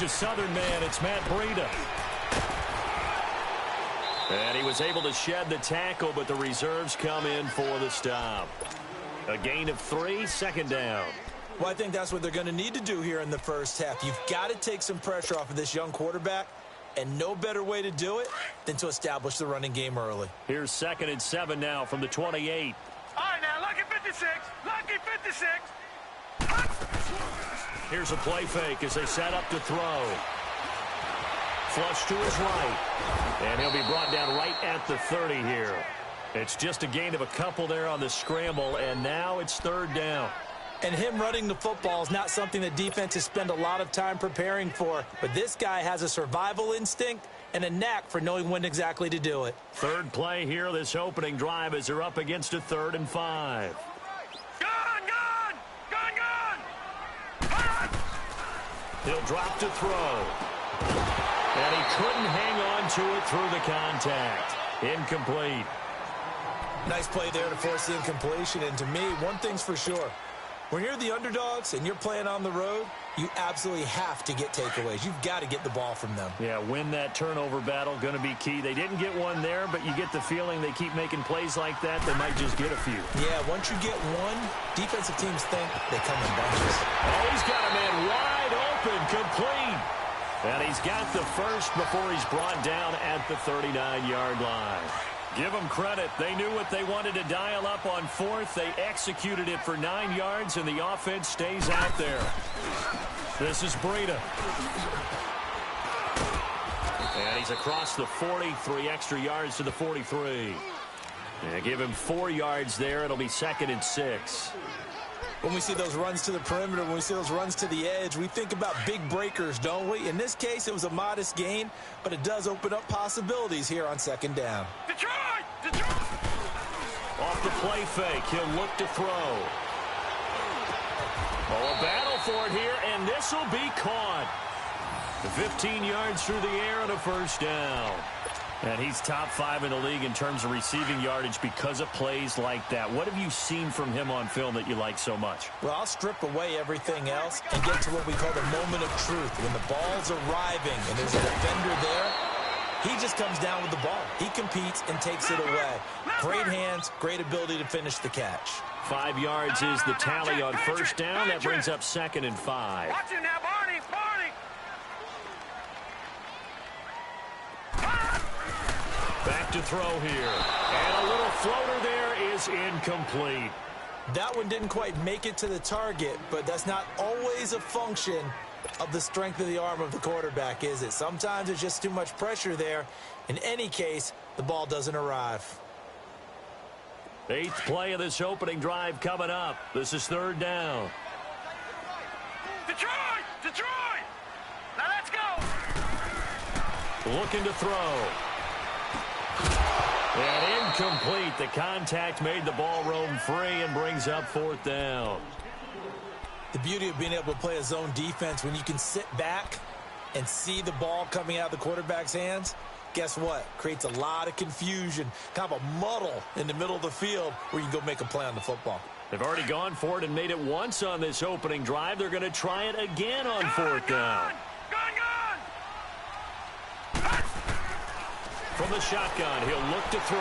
Georgia Southern man. It's Matt Breida. And he was able to shed the tackle, but the reserves come in for the stop. A gain of 3, second down. Well, I think that's what they're going to need to do here in the first half. You've got to take some pressure off of this young quarterback, and no better way to do it than to establish the running game early. Here's 2nd and 7 now from the 28. All right, now, lucky 56. Lucky 56. Here's a play fake as they set up to throw. Flush to his right. And he'll be brought down right at the 30 here. It's just a gain of a couple there on the scramble, and now it's 3rd down. And him running the football is not something that defenses spend a lot of time preparing for. But this guy has a survival instinct and a knack for knowing when exactly to do it. 3rd play here, this opening drive, as they're up against a 3rd and 5. He'll drop to throw. And he couldn't hang on to it through the contact. Incomplete. Nice play there to force the incompletion. And to me, one thing's for sure. When you're the underdogs and you're playing on the road, you absolutely have to get takeaways. You've got to get the ball from them. Yeah, win that turnover battle, going to be key. They didn't get one there, but you get the feeling they keep making plays like that, they might just get a few. Yeah, once you get one, defensive teams think they come in bunches. Oh, he's got a man wide open, complete. And he's got the first before he's brought down at the 39-yard line. Give them credit. They knew what they wanted to dial up on 4th. They executed it for 9 yards, and the offense stays out there. This is Breida. And he's across the 43 extra yards to the 43. And give him 4 yards there. It'll be 2nd and 6. When we see those runs to the perimeter, when we see those runs to the edge, we think about big breakers, don't we? In this case, it was a modest gain, but it does open up possibilities here on 2nd down. Detroit! Detroit! Off the play fake, he'll look to throw. Oh, a battle for it here, and this will be caught. 15 yards through the air and a 1st down. And he's top 5 in the league in terms of receiving yardage because of plays like that. What have you seen from him on film that you like so much? Well, I'll strip away everything else and get to what we call the moment of truth. When the ball's arriving and there's a defender there, he just comes down with the ball. He competes and takes it away. Great hands, great ability to finish the catch. 5 yards is the tally on 1st down. That brings up 2nd and 5. Watch it now, Barney! Barney! Back to throw here. And a little floater there is incomplete. That one didn't quite make it to the target, but that's not always a function of the strength of the arm of the quarterback, is it? Sometimes there's just too much pressure there. In any case, the ball doesn't arrive. 8th play of this opening drive coming up. This is 3rd down. Detroit! Detroit! Now let's go! Looking to throw. And incomplete. The contact made the ball roam free and brings up 4th down. The beauty of being able to play a zone defense, when you can sit back and see the ball coming out of the quarterback's hands, guess what? Creates a lot of confusion, kind of a muddle in the middle of the field where you can go make a play on the football. They've already gone for it and made it once on this opening drive. They're going to try it again on 4th down. From the shotgun, he'll look to throw.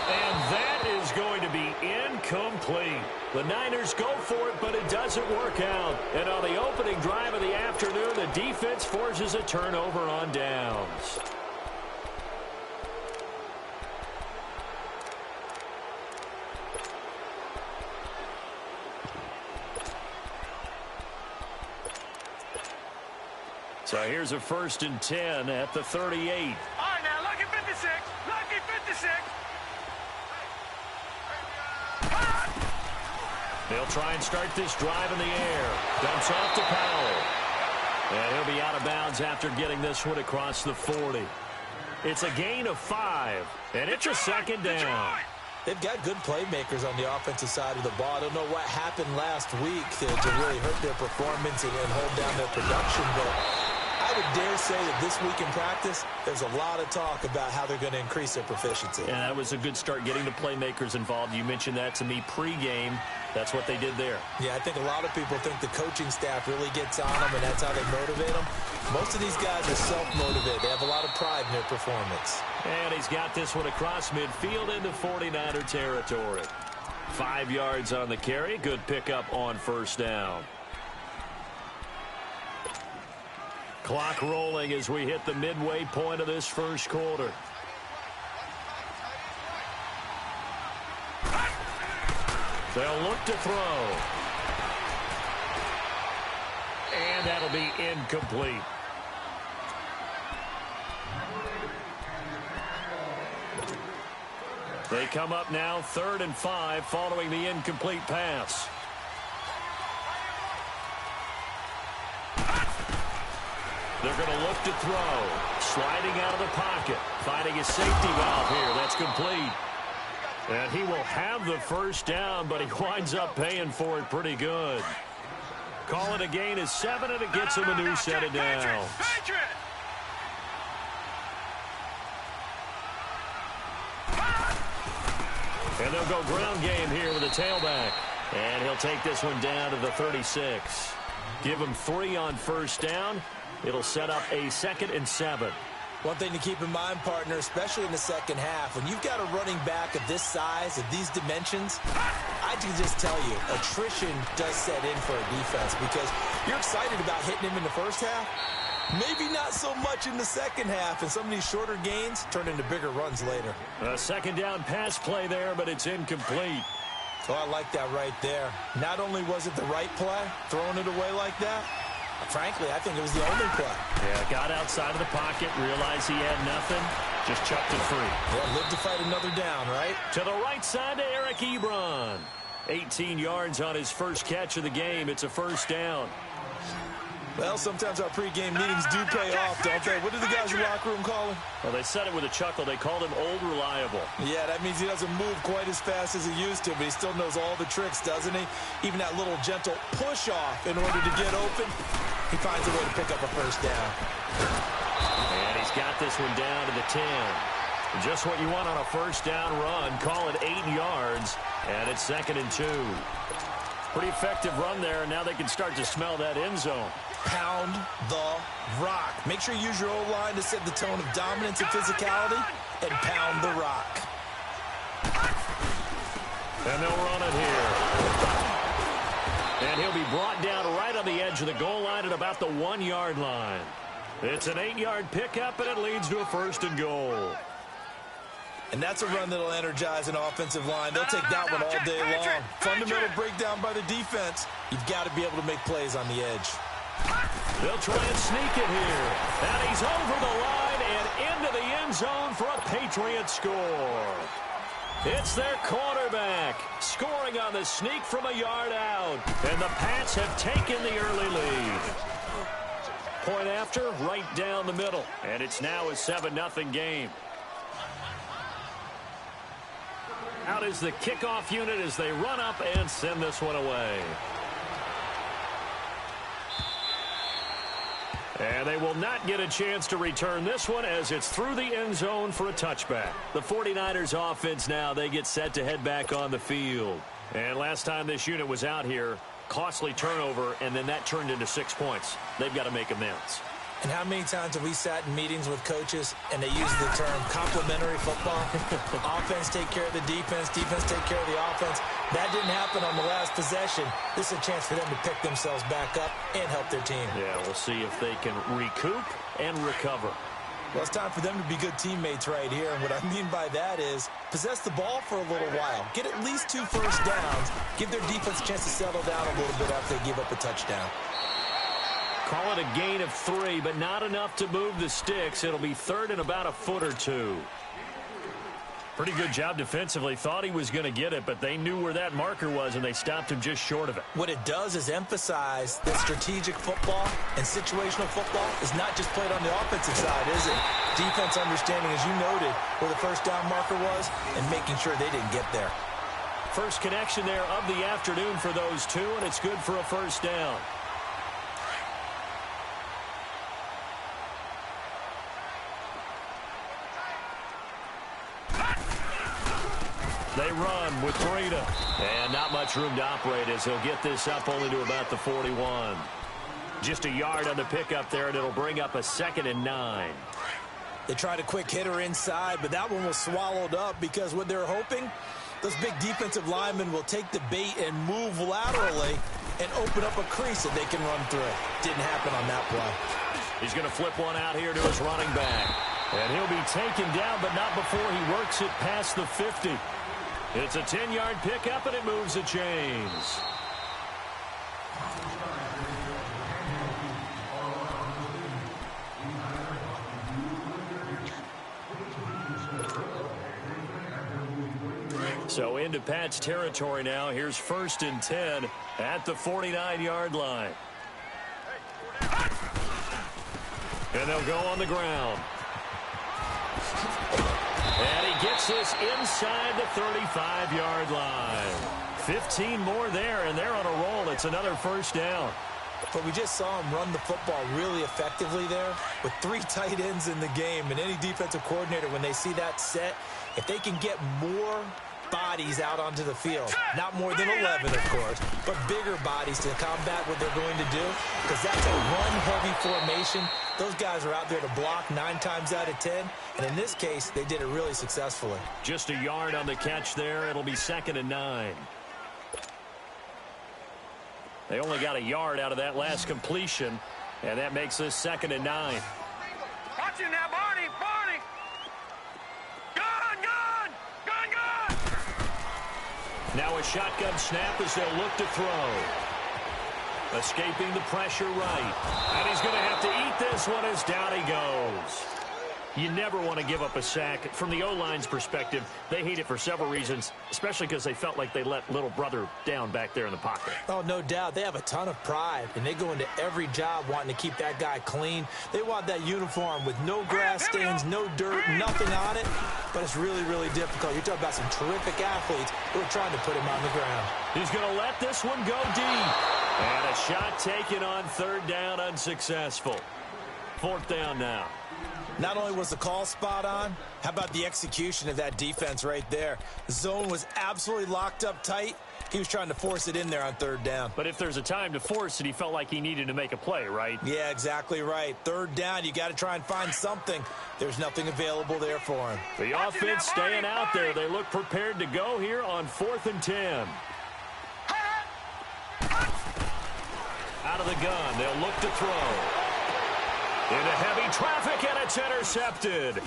And that is going to be incomplete. The Niners go for it, but it doesn't work out. And on the opening drive of the afternoon, the defense forces a turnover on downs. So here's a 1st and 10 at the 38. All right, now, lucky 56. Lucky 56. They'll try and start this drive in the air. Dumps off to Powell. And he'll be out of bounds after getting this one across the 40. It's a gain of 5, and it's a 2nd down. They've got good playmakers on the offensive side of the ball. I don't know what happened last week to really hurt their performance and hold down their production, but I would dare say that this week in practice, there's a lot of talk about how they're going to increase their proficiency. And that was a good start, getting the playmakers involved. You mentioned that to me pregame. That's what they did there. Yeah, I think a lot of people think the coaching staff really gets on them, and that's how they motivate them. Most of these guys are self-motivated. They have a lot of pride in their performance. And he's got this one across midfield into 49er territory. 5 yards on the carry. Good pickup on first down. Clock rolling as we hit the midway point of this first quarter. They'll look to throw. And that'll be incomplete. They come up now 3rd and 5 following the incomplete pass. They're going to look to throw. Sliding out of the pocket. Finding a safety valve here. That's complete. And he will have the first down, but he winds up paying for it pretty good. Call it a gain of 7, and it gets him a new set of downs. And they'll go ground game here with a tailback. And he'll take this one down to the 36. Give him 3 on first down. It'll set up a 2nd and 7. One thing to keep in mind, partner, especially in the second half, when you've got a running back of this size, of these dimensions, I can just tell you, attrition does set in for a defense because you're excited about hitting him in the first half. Maybe not so much in the second half, and some of these shorter gains turn into bigger runs later. A second down pass play there, but it's incomplete. Oh, I like that right there. Not only was it the right play, throwing it away like that, frankly, I think it was the only play. Yeah, got outside of the pocket, realized he had nothing, just chucked it free. Yeah, live to fight another down, right? To the right side to Eric Ebron. 18 yards on his first catch of the game. It's a first down. Well, sometimes our pregame meetings do pay off, don't they? What do the guys in the locker room call him? Well, they said it with a chuckle. They called him Old Reliable. Yeah, that means he doesn't move quite as fast as he used to, but he still knows all the tricks, doesn't he? Even that little gentle push-off in order to get open, he finds a way to pick up a first down. And he's got this one down to the 10. Just what you want on a first down run. Call it 8 yards, and it's 2nd and 2. Pretty effective run there, and now they can start to smell that end zone. Pound the rock. Make sure you use your O-line to set the tone of dominance and physicality, and pound the rock. And they'll run it here. And he'll be brought down right on the edge of the goal line at about the 1-yard line. It's an 8-yard pickup, and it leads to a 1st and goal. And that's a run that'll energize an offensive line. They'll take that one all day long. Fundamental breakdown by the defense. You've got to be able to make plays on the edge. They'll try and sneak it here. And he's over the line and into the end zone for a Patriot score. It's their quarterback scoring on the sneak from a yard out. And the Pats have taken the early lead. Point after, right down the middle. And it's now a 7-0 game. Out is the kickoff unit as they run up and send this one away. And they will not get a chance to return this one as it's through the end zone for a touchback. The 49ers offense now, they get set to head back on the field. And last time this unit was out here, costly turnover, and then that turned into 6 points. They've got to make amends. And how many times have we sat in meetings with coaches and they use the term complementary football? Offense take care of the defense, defense take care of the offense. That didn't happen on the last possession. This is a chance for them to pick themselves back up and help their team. Yeah, we'll see if they can recoup and recover. Well, it's time for them to be good teammates right here. And what I mean by that is possess the ball for a little while. Get at least 2 first downs. Give their defense a chance to settle down a little bit after they give up a touchdown. Call it a gain of 3, but not enough to move the sticks. It'll be 3rd and about a foot or 2. Pretty good job defensively. Thought he was going to get it, but they knew where that marker was, and they stopped him just short of it. What it does is emphasize that strategic football and situational football is not just played on the offensive side, is it? Defense understanding, as you noted, where the first down marker was and making sure they didn't get there. First connection there of the afternoon for those two, and it's good for a first down. They run with freedom. And not much room to operate as he'll get this up only to about the 41. Just a yard on the pickup there, and it'll bring up a 2nd and 9. They tried a quick hitter inside, but that one was swallowed up because what they're hoping, those big defensive linemen will take the bait and move laterally and open up a crease that they can run through. Didn't happen on that play. He's going to flip one out here to his running back. And he'll be taken down, but not before he works it past the 50. It's a 10-yard pickup, and it moves the chains. So into Pat's territory now. Here's 1st and 10 at the 49-yard line. And they'll go on the ground. And he gets this inside the 35-yard line. 15 more there, and they're on a roll. It's another 1st down. But we just saw him run the football really effectively there with 3 tight ends in the game. And any defensive coordinator, when they see that set, if they can get more bodies out onto the field, not more than 11, of course, but bigger bodies to combat what they're going to do, because that's a run-heavy formation. Those guys are out there to block 9 times out of 10, and in this case, they did it really successfully. Just a yard on the catch there. It'll be 2nd and 9. They only got a yard out of that last completion, and that makes this 2nd and 9. Watch him now, Barney! Barney! Gun! Gun! Gun! Gun! Now a shotgun snap as they'll look to throw. Escaping the pressure right. And he's going to have to eat this one as down he goes. You never want to give up a sack. From the O-line's perspective, they hate it for several reasons, especially because they felt like they let little brother down back there in the pocket. Oh, no doubt. They have a ton of pride, and they go into every job wanting to keep that guy clean. They want that uniform with no grass stains, no dirt, nothing on it. But it's really, really difficult. You're talking about some terrific athletes who are trying to put him on the ground. He's going to let this one go deep. And a shot taken on 3rd down, unsuccessful. 4th down now. Not only was the call spot on, how about the execution of that defense right there? The zone was absolutely locked up tight. He was trying to force it in there on 3rd down. But if there's a time to force it, he felt like he needed to make a play, right? Yeah, exactly right. 3rd down, you got to try and find something. There's nothing available there for him. The offense staying out there. They look prepared to go here on 4th and 10. Out of the gun, they'll look to throw. Into heavy traffic, and it's intercepted.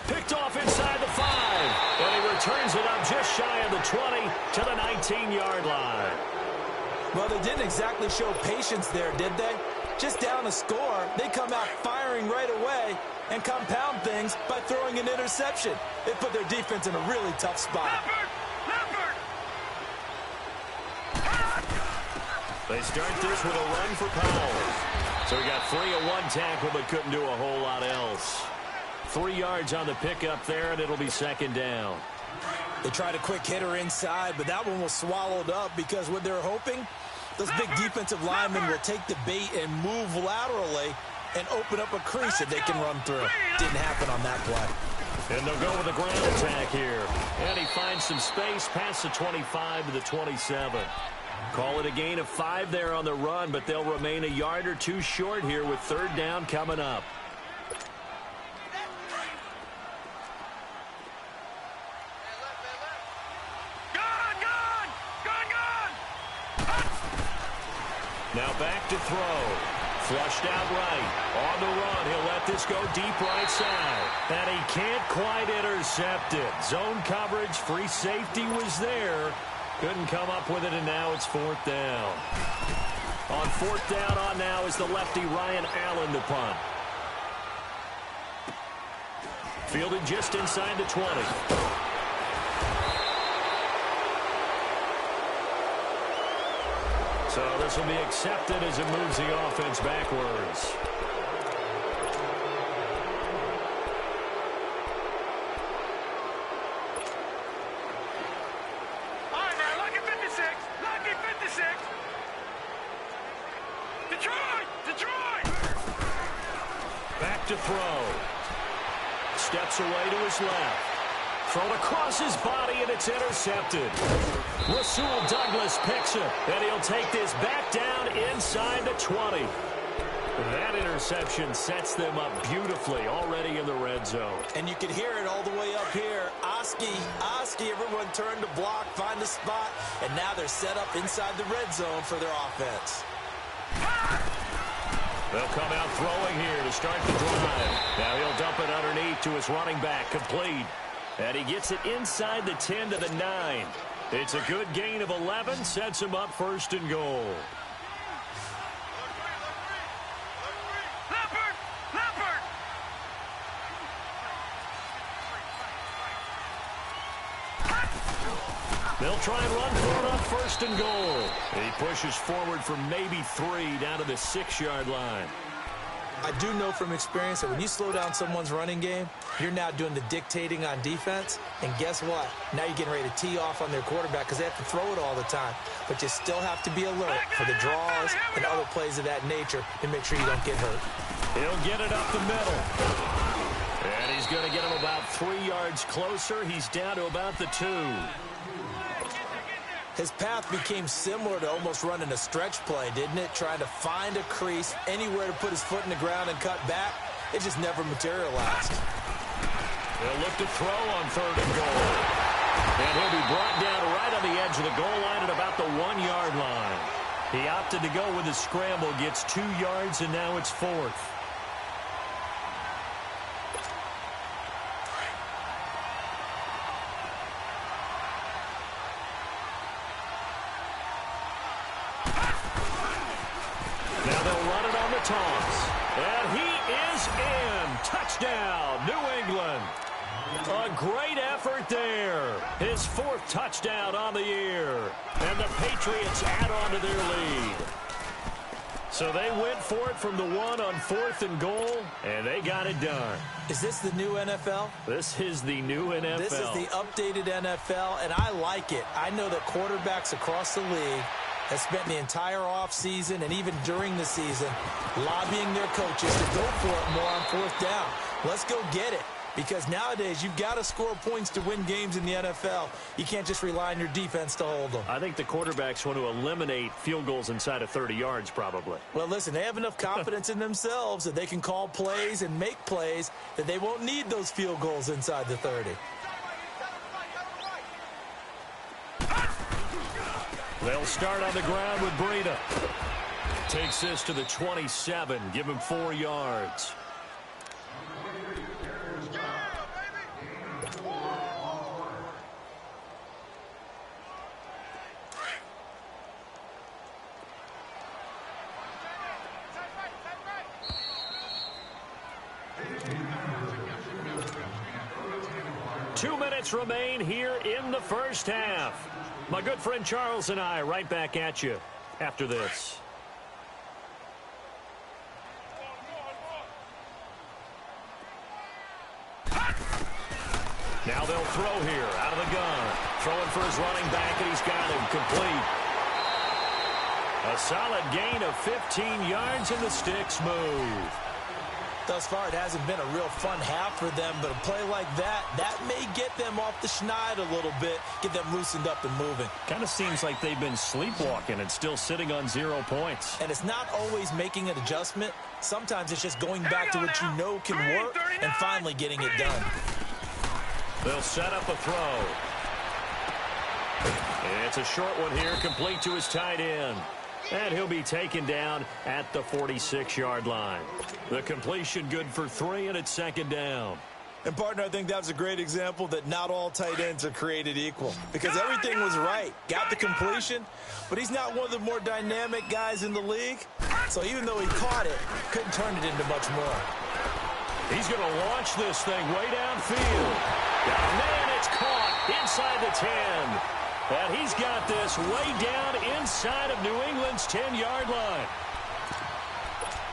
Picked off inside the 5. And he returns it up just shy of the 20 to the 19-yard line. Well, they didn't exactly show patience there, did they? Just down a score, they come out firing right away and compound things by throwing an interception. They put their defense in a really tough spot. Leopard! They start this with a run for Powell. So we got 3 at 1 tackle, but couldn't do a whole lot else. 3 yards on the pickup there, and it'll be 2nd down. They tried a quick hitter inside, but that one was swallowed up because what they're hoping, those big defensive linemen will take the bait and move laterally and open up a crease that they can run through. Didn't happen on that play. And they'll go with a ground attack here. And he finds some space past the 25 to the 27. Call it a gain of 5 there on the run, but they'll remain a yard or 2 short here with 3rd down coming up. Now back to throw. Flushed out right. On the run, he'll let this go deep right side. And he can't quite intercept it. Zone coverage, free safety was there. Couldn't come up with it, and now it's 4th down. On 4th down on now is the lefty Ryan Allen to punt. Fielded just inside the 20. So this will be accepted as it moves the offense backwards. All right, now, lucky 56. Lucky 56. Detroit! Detroit! Back to throw. Steps away to his left. Thrown across his body, and it's intercepted. Rasul Douglas picks it, and he'll take this back down inside the 20. That interception sets them up beautifully already in the red zone. And you can hear it all the way up here. Oski, everyone turned to block, find a spot, and now they're set up inside the red zone for their offense. They'll come out throwing here to start the drive. Now he'll dump it underneath to his running back, complete. And he gets it inside the 10 to the 9. It's a good gain of 11, sets him up 1st and goal. They'll try and run for it on 1st and goal. He pushes forward for maybe 3 down to the 6-yard line. I do know from experience that when you slow down someone's running game, you're now doing the dictating on defense. And guess what? Now you're getting ready to tee off on their quarterback because they have to throw it all the time. But you still have to be alert for the draws and other plays of that nature to make sure you don't get hurt. He'll get it up the middle. And he's going to get him about 3 yards closer. He's down to about the 2. His path became similar to almost running a stretch play, didn't it? Trying to find a crease, anywhere to put his foot in the ground and cut back. It just never materialized. They'll look to throw on 3rd and goal. And he'll be brought down right on the edge of the goal line at about the 1-yard line. He opted to go with a scramble, gets 2 yards, and now it's 4th. Toss. And he is in. Touchdown, New England. A great effort there. His 4th touchdown on the year. And the Patriots add on to their lead. So they went for it from the 1 on 4th and goal, and they got it done. Is this the new NFL? This is the new NFL. This is the updated NFL, and I like it. I know that quarterbacks across the league have spent the entire offseason and even during the season lobbying their coaches to go for it more on 4th down. Let's go get it. Because nowadays, you've got to score points to win games in the NFL. You can't just rely on your defense to hold them. I think the quarterbacks want to eliminate field goals inside of 30 yards, probably. Well, listen, they have enough confidence in themselves that they can call plays and make plays that they won't need those field goals inside the 30. They'll start on the ground with Breida. Takes this to the 27. Give him 4 yards. Two minutes remain here in the 1st half. My good friend Charles and I right back at you after this. Now they'll throw here out of the gun. Throwing for his running back, and he's got him complete. A solid gain of 15 yards, and the sticks move. Thus far, it hasn't been a real fun half for them, but a play like that may get them off the schneid a little bit, get them loosened up and moving. Kind of seems like they've been sleepwalking and still sitting on 0 points. And it's not always making an adjustment. Sometimes it's just going back to what you know can work and finally getting it done. They'll set up a throw. It's a short one here, complete to his tight end. And he'll be taken down at the 46-yard line. The completion good for 3, and it's 2nd down. And, partner, I think that was a great example that not all tight ends are created equal. Because everything was right. Got the completion, but he's not one of the more dynamic guys in the league. So even though he caught it, couldn't turn it into much more. He's going to launch this thing way downfield. And then it's caught inside the 10. And he's got this way down inside of New England's 10-yard line.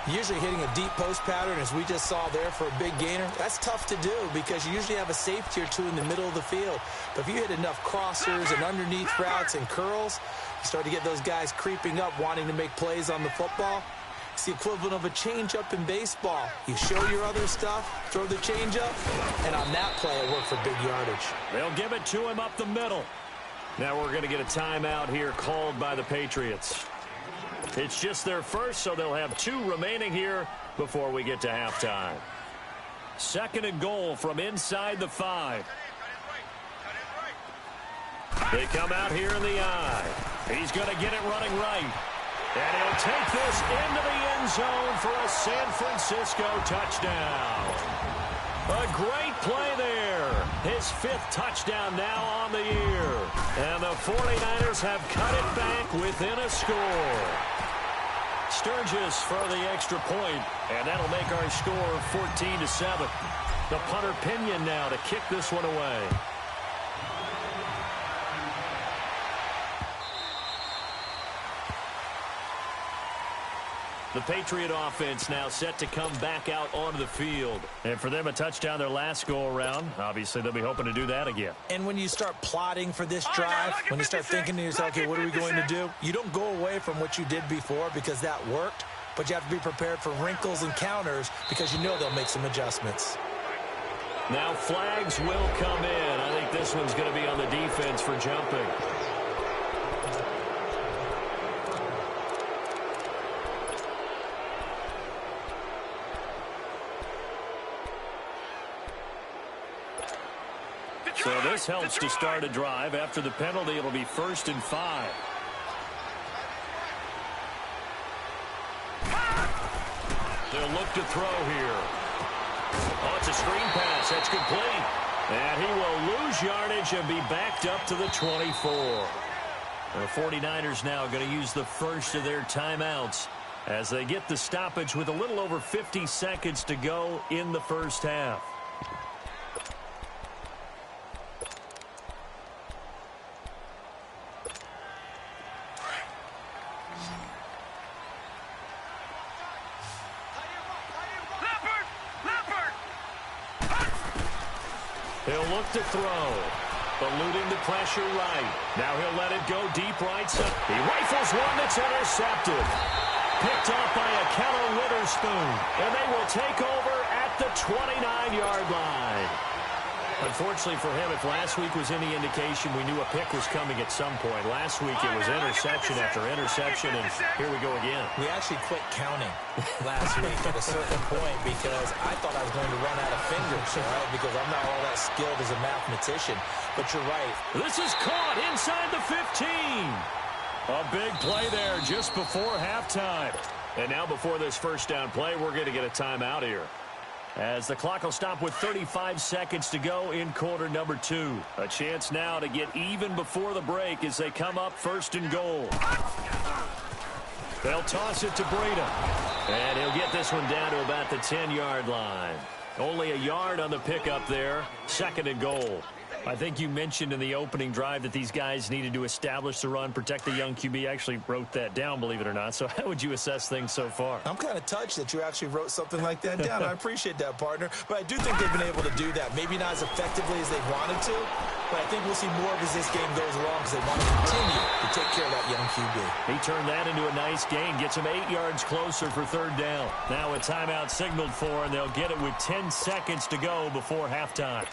Usually hitting a deep post pattern, as we just saw there for a big gainer, that's tough to do because you usually have a safety or 2 in the middle of the field. But if you hit enough crossers and underneath routes and curls, you start to get those guys creeping up wanting to make plays on the football. It's the equivalent of a changeup in baseball. You show your other stuff, throw the changeup, and on that play, it worked for big yardage. They'll give it to him up the middle. Now we're going to get a timeout here called by the Patriots. It's just their first, so they'll have 2 remaining here before we get to halftime. 2nd and goal from inside the 5. They come out here in the I. He's going to get it running right. And he'll take this into the end zone for a San Francisco touchdown. A great play there. His 5th touchdown now on the year. And the 49ers have cut it back within a score. Sturgis for the extra point, and that'll make our score 14-7. The punter Pinion now to kick this one away. The Patriot offense now set to come back out onto the field. And for them, a touchdown their last go-around. Obviously, they'll be hoping to do that again. And when you start plotting for this drive, when you start thinking to yourself, okay, what are we going to do? You don't go away from what you did before because that worked, but you have to be prepared for wrinkles and counters because you know they'll make some adjustments. Now flags will come in. I think this one's going to be on the defense for jumping. So this helps to start a drive. After the penalty, it'll be 1st and 5. They'll look to throw here. Oh, it's a screen pass. That's complete. And he will lose yardage and be backed up to the 24. The 49ers now going to use the first of their timeouts as they get the stoppage with a little over 50 seconds to go in the first half. He'll look to throw. Eluding the pressure right. Now he'll let it go deep right side. He rifles one that's intercepted. Picked off by a Keller Witherspoon. And they will take over at the 29-yard line. Unfortunately for him, if last week was any indication, we knew a pick was coming at some point. Last week it was interception after interception, and here we go again. We actually quit counting last week at a certain point because I thought I was going to run out of fingers, right? Because I'm not all that skilled as a mathematician. But you're right. This is caught inside the 15. A big play there just before halftime. And now before this first down play, we're going to get a timeout here, as the clock will stop with 35 seconds to go in quarter number 2. A chance now to get even before the break as they come up 1st and goal. They'll toss it to Breida. And he'll get this one down to about the 10-yard line. Only a yard on the pickup there. 2nd and goal. I think you mentioned in the opening drive that these guys needed to establish the run, protect the young QB. I actually wrote that down, believe it or not. So how would you assess things so far? I'm kind of touched that you actually wrote something like that down. I appreciate that, partner. But I do think they've been able to do that. Maybe not as effectively as they wanted to, but I think we'll see more of as this game goes along because they want to continue to take care of that young QB. He turned that into a nice gain, gets him 8 yards closer for 3rd down. Now a timeout signaled for, and they'll get it with 10 seconds to go before halftime.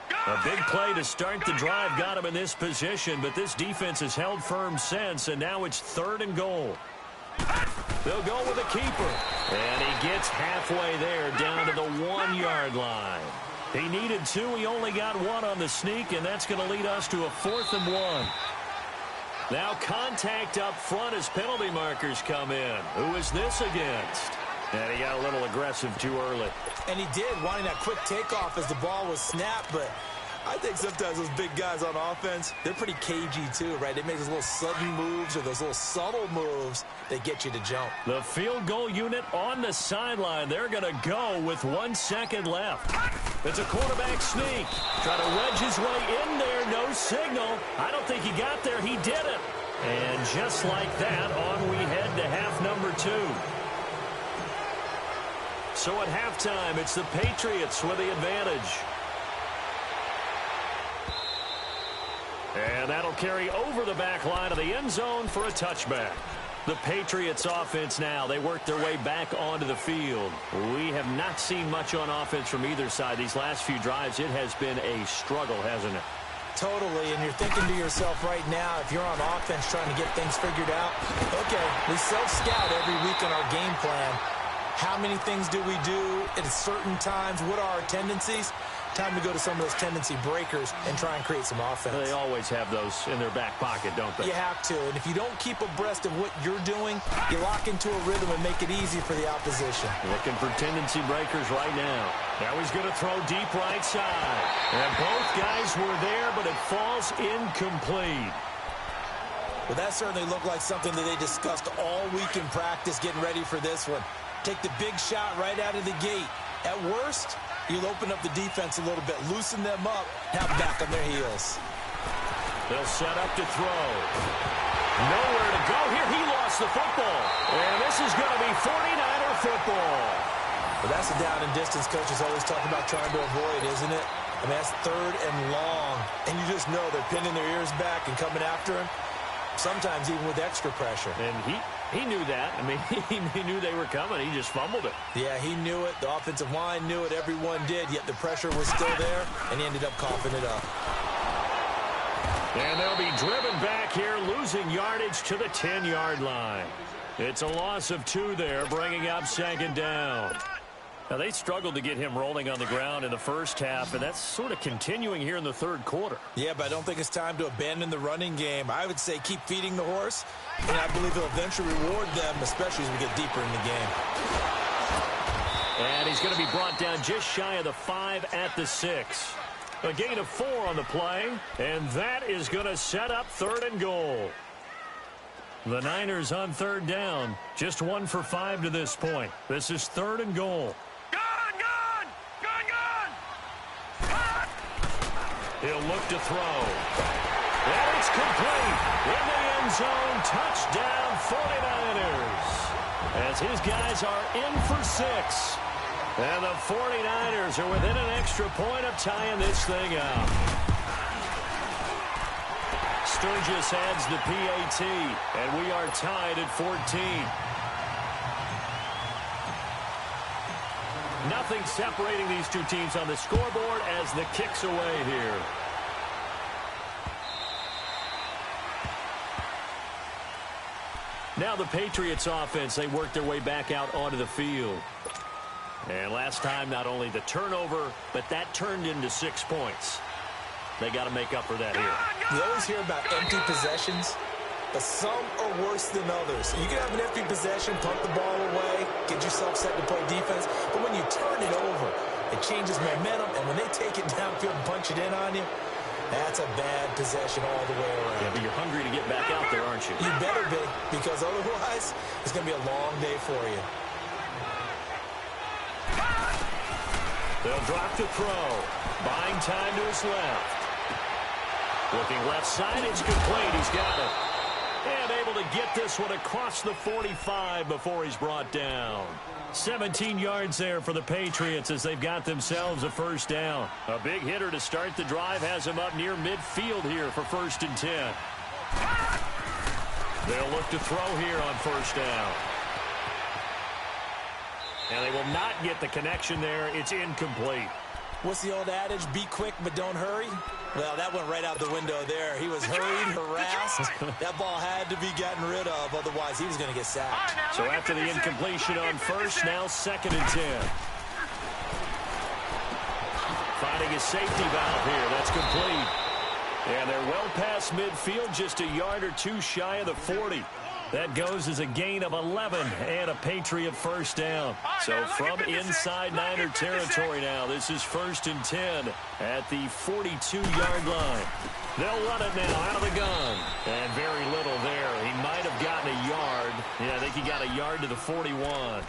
A big play to start the drive got him in this position, but this defense has held firm since, and now it's 3rd and goal. They'll go with a keeper, and he gets halfway there down to the 1-yard line. He needed 2. He only got 1 on the sneak, and that's going to lead us to a 4th and 1. Now contact up front as penalty markers come in. Who is this against? And he got a little aggressive too early. And he did, wanting that quick takeoff as the ball was snapped, but I think sometimes those big guys on offense, they're pretty cagey too, right? They make those little sudden moves or those little subtle moves that get you to jump. The field goal unit on the sideline. They're going to go with 1 second left. It's a quarterback sneak. Try to wedge his way in there. No signal. I don't think he got there. He did it. And just like that, on we head to half number 2. So at halftime, it's the Patriots with the advantage. And that'll carry over the back line of the end zone for a touchback. The Patriots offense now, they work their way back onto the field. We have not seen much on offense from either side. These last few drives, it has been a struggle, hasn't it? Totally, and you're thinking to yourself right now, if you're on offense trying to get things figured out, okay, we self-scout every week in our game plan. How many things do we do at certain times? What are our tendencies? Time to go to some of those tendency breakers and try and create some offense. They always have those in their back pocket, don't they? You have to, and if you don't keep abreast of what you're doing, you lock into a rhythm and make it easy for the opposition. Looking for tendency breakers right now. Now he's going to throw deep right side. And both guys were there, but it falls incomplete. Well, that certainly looked like something that they discussed all week in practice getting ready for this one. Take the big shot right out of the gate. At worst, you'll open up the defense a little bit, loosen them up, now back on their heels. They'll set up to throw. Nowhere to go here. He lost the football. And this is going to be 49er football. Well, that's the down and distance coaches always talk about trying to avoid, isn't it? I mean, that's third and long. And you just know they're pinning their ears back and coming after him, sometimes even with extra pressure. And he knew that. I mean, he knew they were coming. He just fumbled it. Yeah, he knew it. The offensive line knew it. Everyone did, yet the pressure was still there, and he ended up coughing it up. And they'll be driven back here, losing yardage to the 10-yard line. It's a loss of 2 there, bringing up second down. Now, they struggled to get him rolling on the ground in the first half, and that's sort of continuing here in the third quarter. Yeah, but I don't think it's time to abandon the running game. I would say keep feeding the horse, and I believe he'll eventually reward them, especially as we get deeper in the game. And he's going to be brought down just shy of the 5 at the 6. A gain of 4 on the play, and that is going to set up 3rd and goal. The Niners on 3rd down, just 1 for 5 to this point. This is 3rd and goal. He'll look to throw. And it's complete. In the end zone, touchdown 49ers. As his guys are in for 6. And the 49ers are within an extra point of tying this thing up. Sturgis adds the PAT, and we are tied at 14. Nothing separating these two teams on the scoreboard as the kick's away here. Now the Patriots offense, they work their way back out onto the field. And last time, not only the turnover, but that turned into 6 points. They got to make up for that here. You always hear about empty possessions, but some are worse than others. You can have an empty possession, pump the ball away, get yourself set to play defense, but when you turn it over, it changes momentum, and when they take it downfield and punch it in on you, that's a bad possession all the way around. Yeah, but you're hungry to get back out there, aren't you? You better be, because otherwise, it's going to be a long day for you. They'll drop to throw. Buying time to his left. Looking left side, it's complete. He's got it. And able to get this one across the 45 before he's brought down. 17 yards there for the Patriots as they've got themselves a first down. A big hitter to start the drive has him up near midfield here for 1st and 10. They'll look to throw here on 1st down. And they will not get the connection there. It's incomplete. What's the old adage? Be quick, but don't hurry. Well, that went right out the window there. He was hurried, harassed. That ball had to be gotten rid of. Otherwise, he was going to get sacked. So after the incompletion on 1st, now 2nd and 10. Finding a safety valve here. That's complete. And they're well past midfield, just a yard or 2 shy of the 40. That goes as a gain of 11 and a Patriot first down. So from inside Niner territory now, this is 1st and 10 at the 42-yard line. They'll run it now out of the gun. And very little there. He might have gotten a yard. Yeah, I think he got a yard to the 41.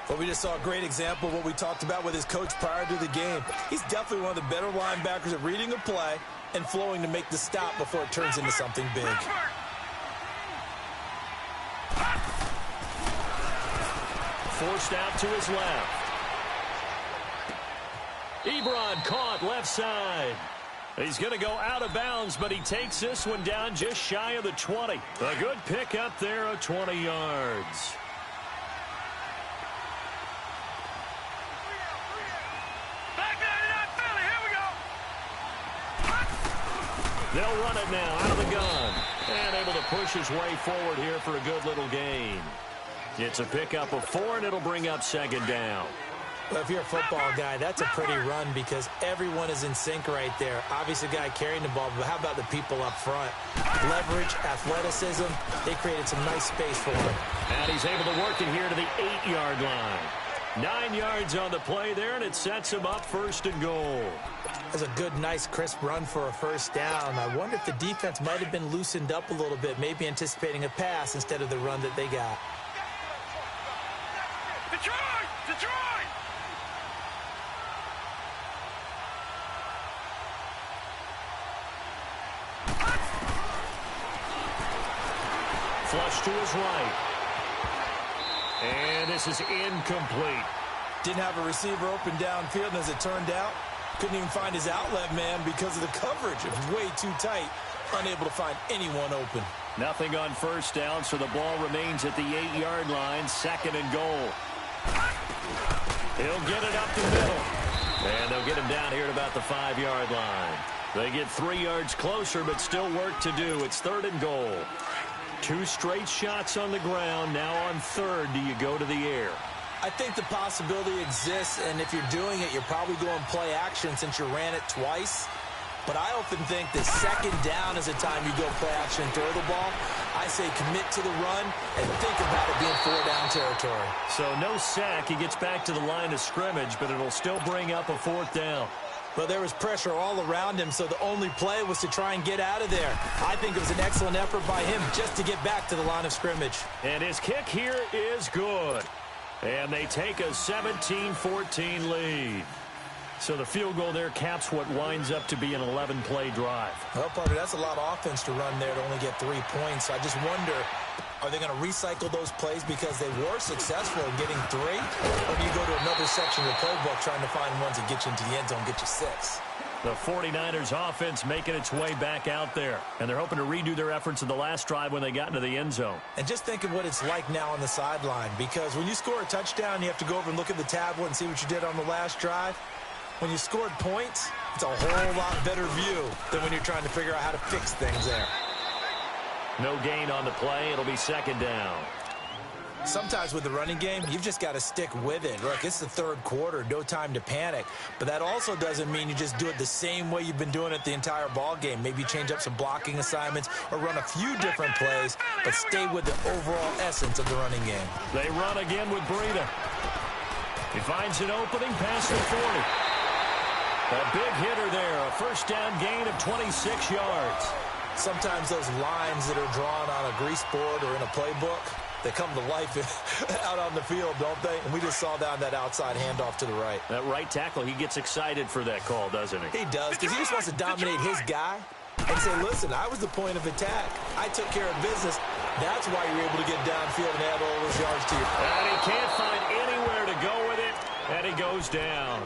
Well, we just saw a great example of what we talked about with his coach prior to the game. He's definitely one of the better linebackers at reading a play and flowing to make the stop before it turns into something big. Forced out to his left. Ebron caught left side. He's going to go out of bounds, but he takes this one down just shy of the 20. A good pick up there of 20 yards. They'll run it now out of the gun. And able to push his way forward here for a good little gain. It's a pickup of 4, and it'll bring up second down. Well, if you're a football guy, that's a pretty run because everyone is in sync right there. Obviously, the guy carrying the ball, but how about the people up front? Leverage, athleticism, they created some nice space for him. And he's able to work it here to the 8-yard line. 9 yards on the play there, and it sets him up first and goal. That's a good, nice, crisp run for a first down. I wonder if the defense might have been loosened up a little bit, maybe anticipating a pass instead of the run that they got. Detroit! Detroit! Flush to his right. And this is incomplete. Didn't have a receiver open downfield, and as it turned out, couldn't even find his outlet man because of the coverage. It was way too tight. Unable to find anyone open. Nothing on first down, so the ball remains at the 8-yard line. Second and goal. He'll get it up the middle. And they'll get him down here at about the 5-yard line. They get 3 yards closer, but still work to do. It's third and goal. 2 straight shots on the ground. Now on third, do you go to the air? I think the possibility exists, and if you're doing it, you're probably going play action since you ran it twice. But I often think the second down is the time you go play action and throw the ball. I say commit to the run and think about it being 4-down territory. So no sack. He gets back to the line of scrimmage, but it'll still bring up a 4th down. Well, there was pressure all around him, so the only play was to try and get out of there. I think it was an excellent effort by him just to get back to the line of scrimmage. And his kick here is good. And they take a 17-14 lead. So the field goal there caps what winds up to be an 11-play drive. Well, partner, that's a lot of offense to run there to only get 3 points. I just wonder, are they going to recycle those plays because they were successful in getting 3? Or do you go to another section of the playbook trying to find ones that get you into the end zone, get you 6? The 49ers offense making its way back out there. And they're hoping to redo their efforts in the last drive when they got into the end zone. And just think of what it's like now on the sideline. Because when you score a touchdown, you have to go over and look at the tablet and see what you did on the last drive. When you scored points, it's a whole lot better view than when you're trying to figure out how to fix things there. No gain on the play. It'll be second down. Sometimes with the running game, you've just got to stick with it. Look, it's the third quarter, no time to panic. But that also doesn't mean you just do it the same way you've been doing it the entire ball game. Maybe change up some blocking assignments or run a few different plays, but stay with the overall essence of the running game. They run again with Breida. He finds an opening past the 40. A big hitter there, a first down gain of 26 yards. Sometimes those lines that are drawn on a grease board or in a playbook, they come to life out on the field, don't they? And we just saw down that outside handoff to the right. That right tackle, he gets excited for that call, doesn't he? He does, because he just wants to dominate his guy and say, listen, I was the point of attack. I took care of business. That's why you're able to get downfield and add all those yards to you. And he can't find anywhere to go with it, and he goes down.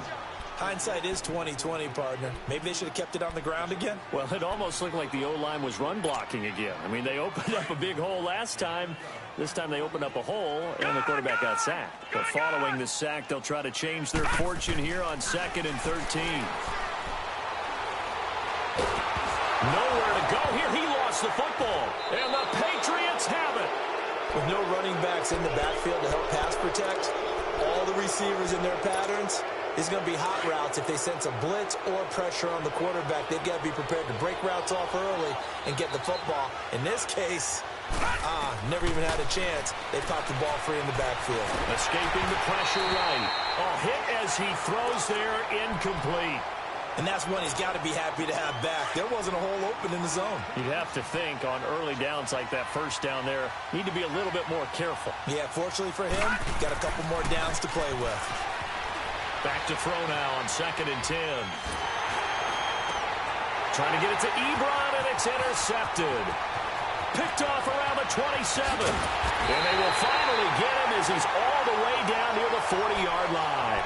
Hindsight is 20/20, partner. Maybe they should have kept it on the ground again. Well, it almost looked like the O-line was run blocking again. I mean, they opened up a big hole last time. This time they opened up a hole, and the quarterback got sacked. But following the sack, they'll try to change their fortune here on 2nd and 13. Nowhere to go here. He lost the football, and the Patriots have it. With no running backs in the backfield to help pass protect, all the receivers in their patterns, it's going to be hot routes. If they sense a blitz or pressure on the quarterback, they've got to be prepared to break routes off early and get the football. In this case, never even had a chance. They popped the ball free in the backfield. Escaping the pressure right. Hit as he throws there, incomplete. And that's one he's got to be happy to have back. There wasn't a hole open in the zone. You'd have to think on early downs like that first down there, need to be a little bit more careful. Yeah, fortunately for him, got a couple more downs to play with. Back to throw now on 2nd and 10. Trying to get it to Ebron, and it's intercepted. Picked off around the 27. And they will finally get him as he's all the way down near the 40-yard line.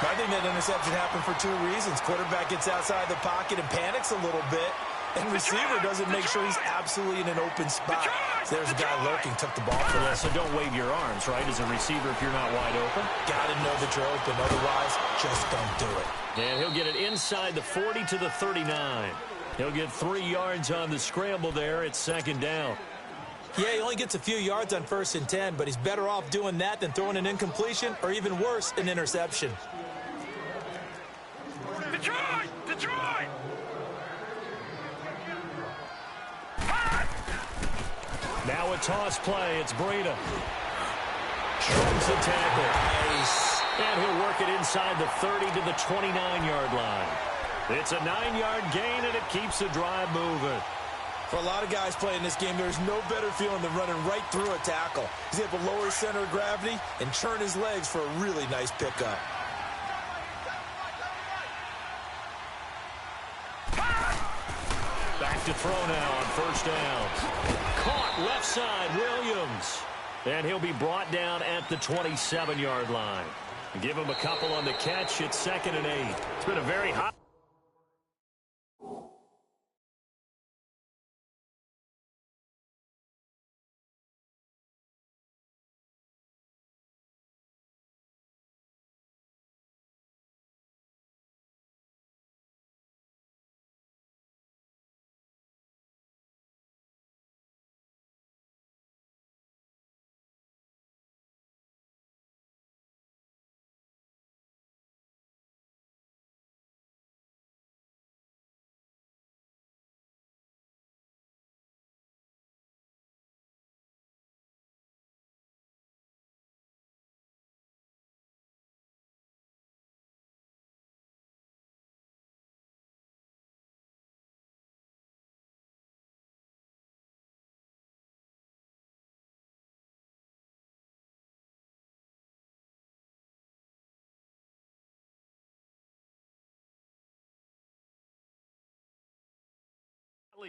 I think that interception happened for two reasons. Quarterback gets outside the pocket and panics a little bit, and receiver doesn't make sure he's absolutely in an open spot. So there's a guy lurking, took the ball from him. So don't wave your arms, right, as a receiver if you're not wide open. Got to know that you're open. Otherwise, just don't do it. And he'll get it inside the 40 to the 39. He'll get 3 yards on the scramble there. It's second down. Yeah, he only gets a few yards on 1st and 10, but he's better off doing that than throwing an incompletion or even worse, an interception. Detroit! Detroit! Now a toss play. It's Breida. Shrugs the tackle. Nice. And he'll work it inside the 30 to the 29-yard line. It's a 9-yard gain, and it keeps the drive moving. For a lot of guys playing this game, there's no better feeling than running right through a tackle. He's able to lower his center of gravity and churn his legs for a really nice pickup. Back to throw now on 1st down. Caught left side, Williams. And he'll be brought down at the 27-yard line. Give him a couple on the catch. It's 2nd and 8. It's been a very hot.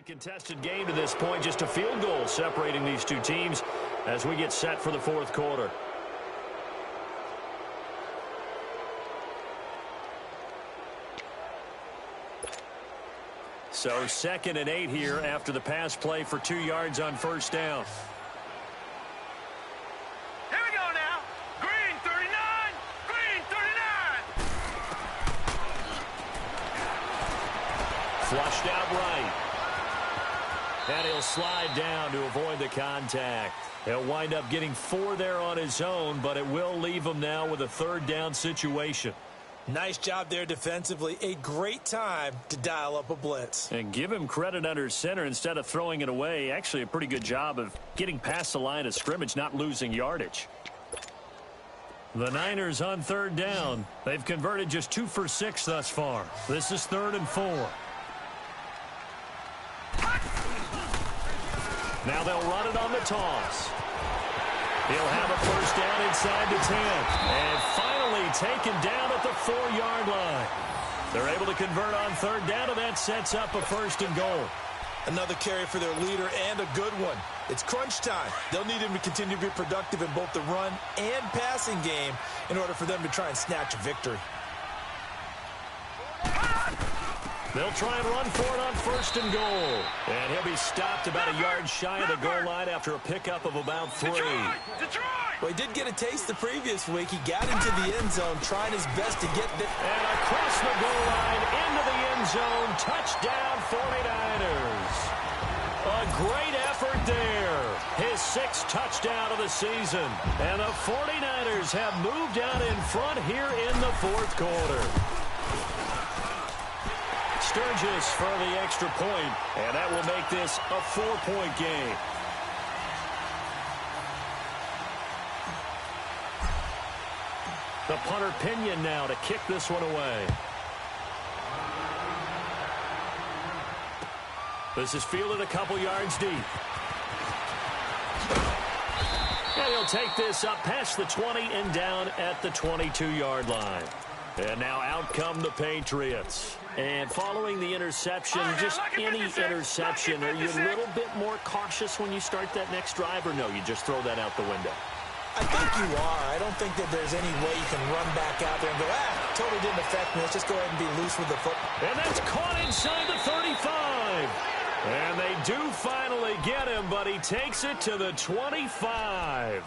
Contested game to this point, just a field goal separating these two teams as we get set for the 4th quarter. So 2nd and 8 here after the pass play for 2 yards on 1st down. Here we go now. Green 39. Green 39. Flushed out right. And he'll slide down to avoid the contact. He'll wind up getting 4 there on his own, but it will leave him now with a 3rd down situation. Nice job there defensively. A great time to dial up a blitz. And give him credit under center instead of throwing it away. Actually a pretty good job of getting past the line of scrimmage, not losing yardage. The Niners on 3rd down. They've converted just 2 for 6 thus far. This is 3rd and 4. Now they'll run it on the toss. He'll have a 1st down inside the 10. And finally taken down at the 4-yard line. They're able to convert on 3rd down, and that sets up a 1st and goal. Another carry for their leader and a good one. It's crunch time. They'll need him to continue to be productive in both the run and passing game in order for them to try and snatch a victory. They'll try and run for it on 1st and goal. And he'll be stopped about a yard shy of the goal line after a pickup of about 3. Detroit! Well, he did get a taste the previous week. He got into the end zone trying his best to get there. And across the goal line into the end zone. Touchdown 49ers. A great effort there. His 6th touchdown of the season. And the 49ers have moved out in front here in the 4th quarter. Sturgis for the extra point, and that will make this a 4-point game. The punter Pinion now to kick this one away. This is fielded a couple yards deep. And he'll take this up past the 20 and down at the 22-yard line. And now out come the Patriots. And following the interception, just any interception, are you a little bit more cautious when you start that next drive, or no, you just throw that out the window? I think you are. I don't think that there's any way you can run back out there and go, totally didn't affect me. Let's just go ahead and be loose with the football. And that's caught inside the 35. And they do finally get him, but he takes it to the 25.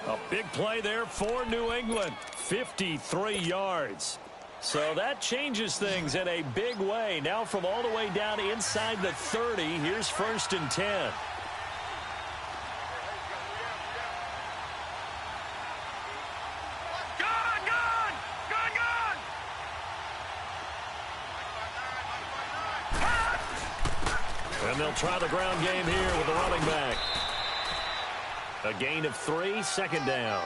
A big play there for New England. 53 yards. So that changes things in a big way. Now from all the way down inside the 30, here's 1st and 10. And they'll try the ground game here with the running back. A gain of 3, 2nd down.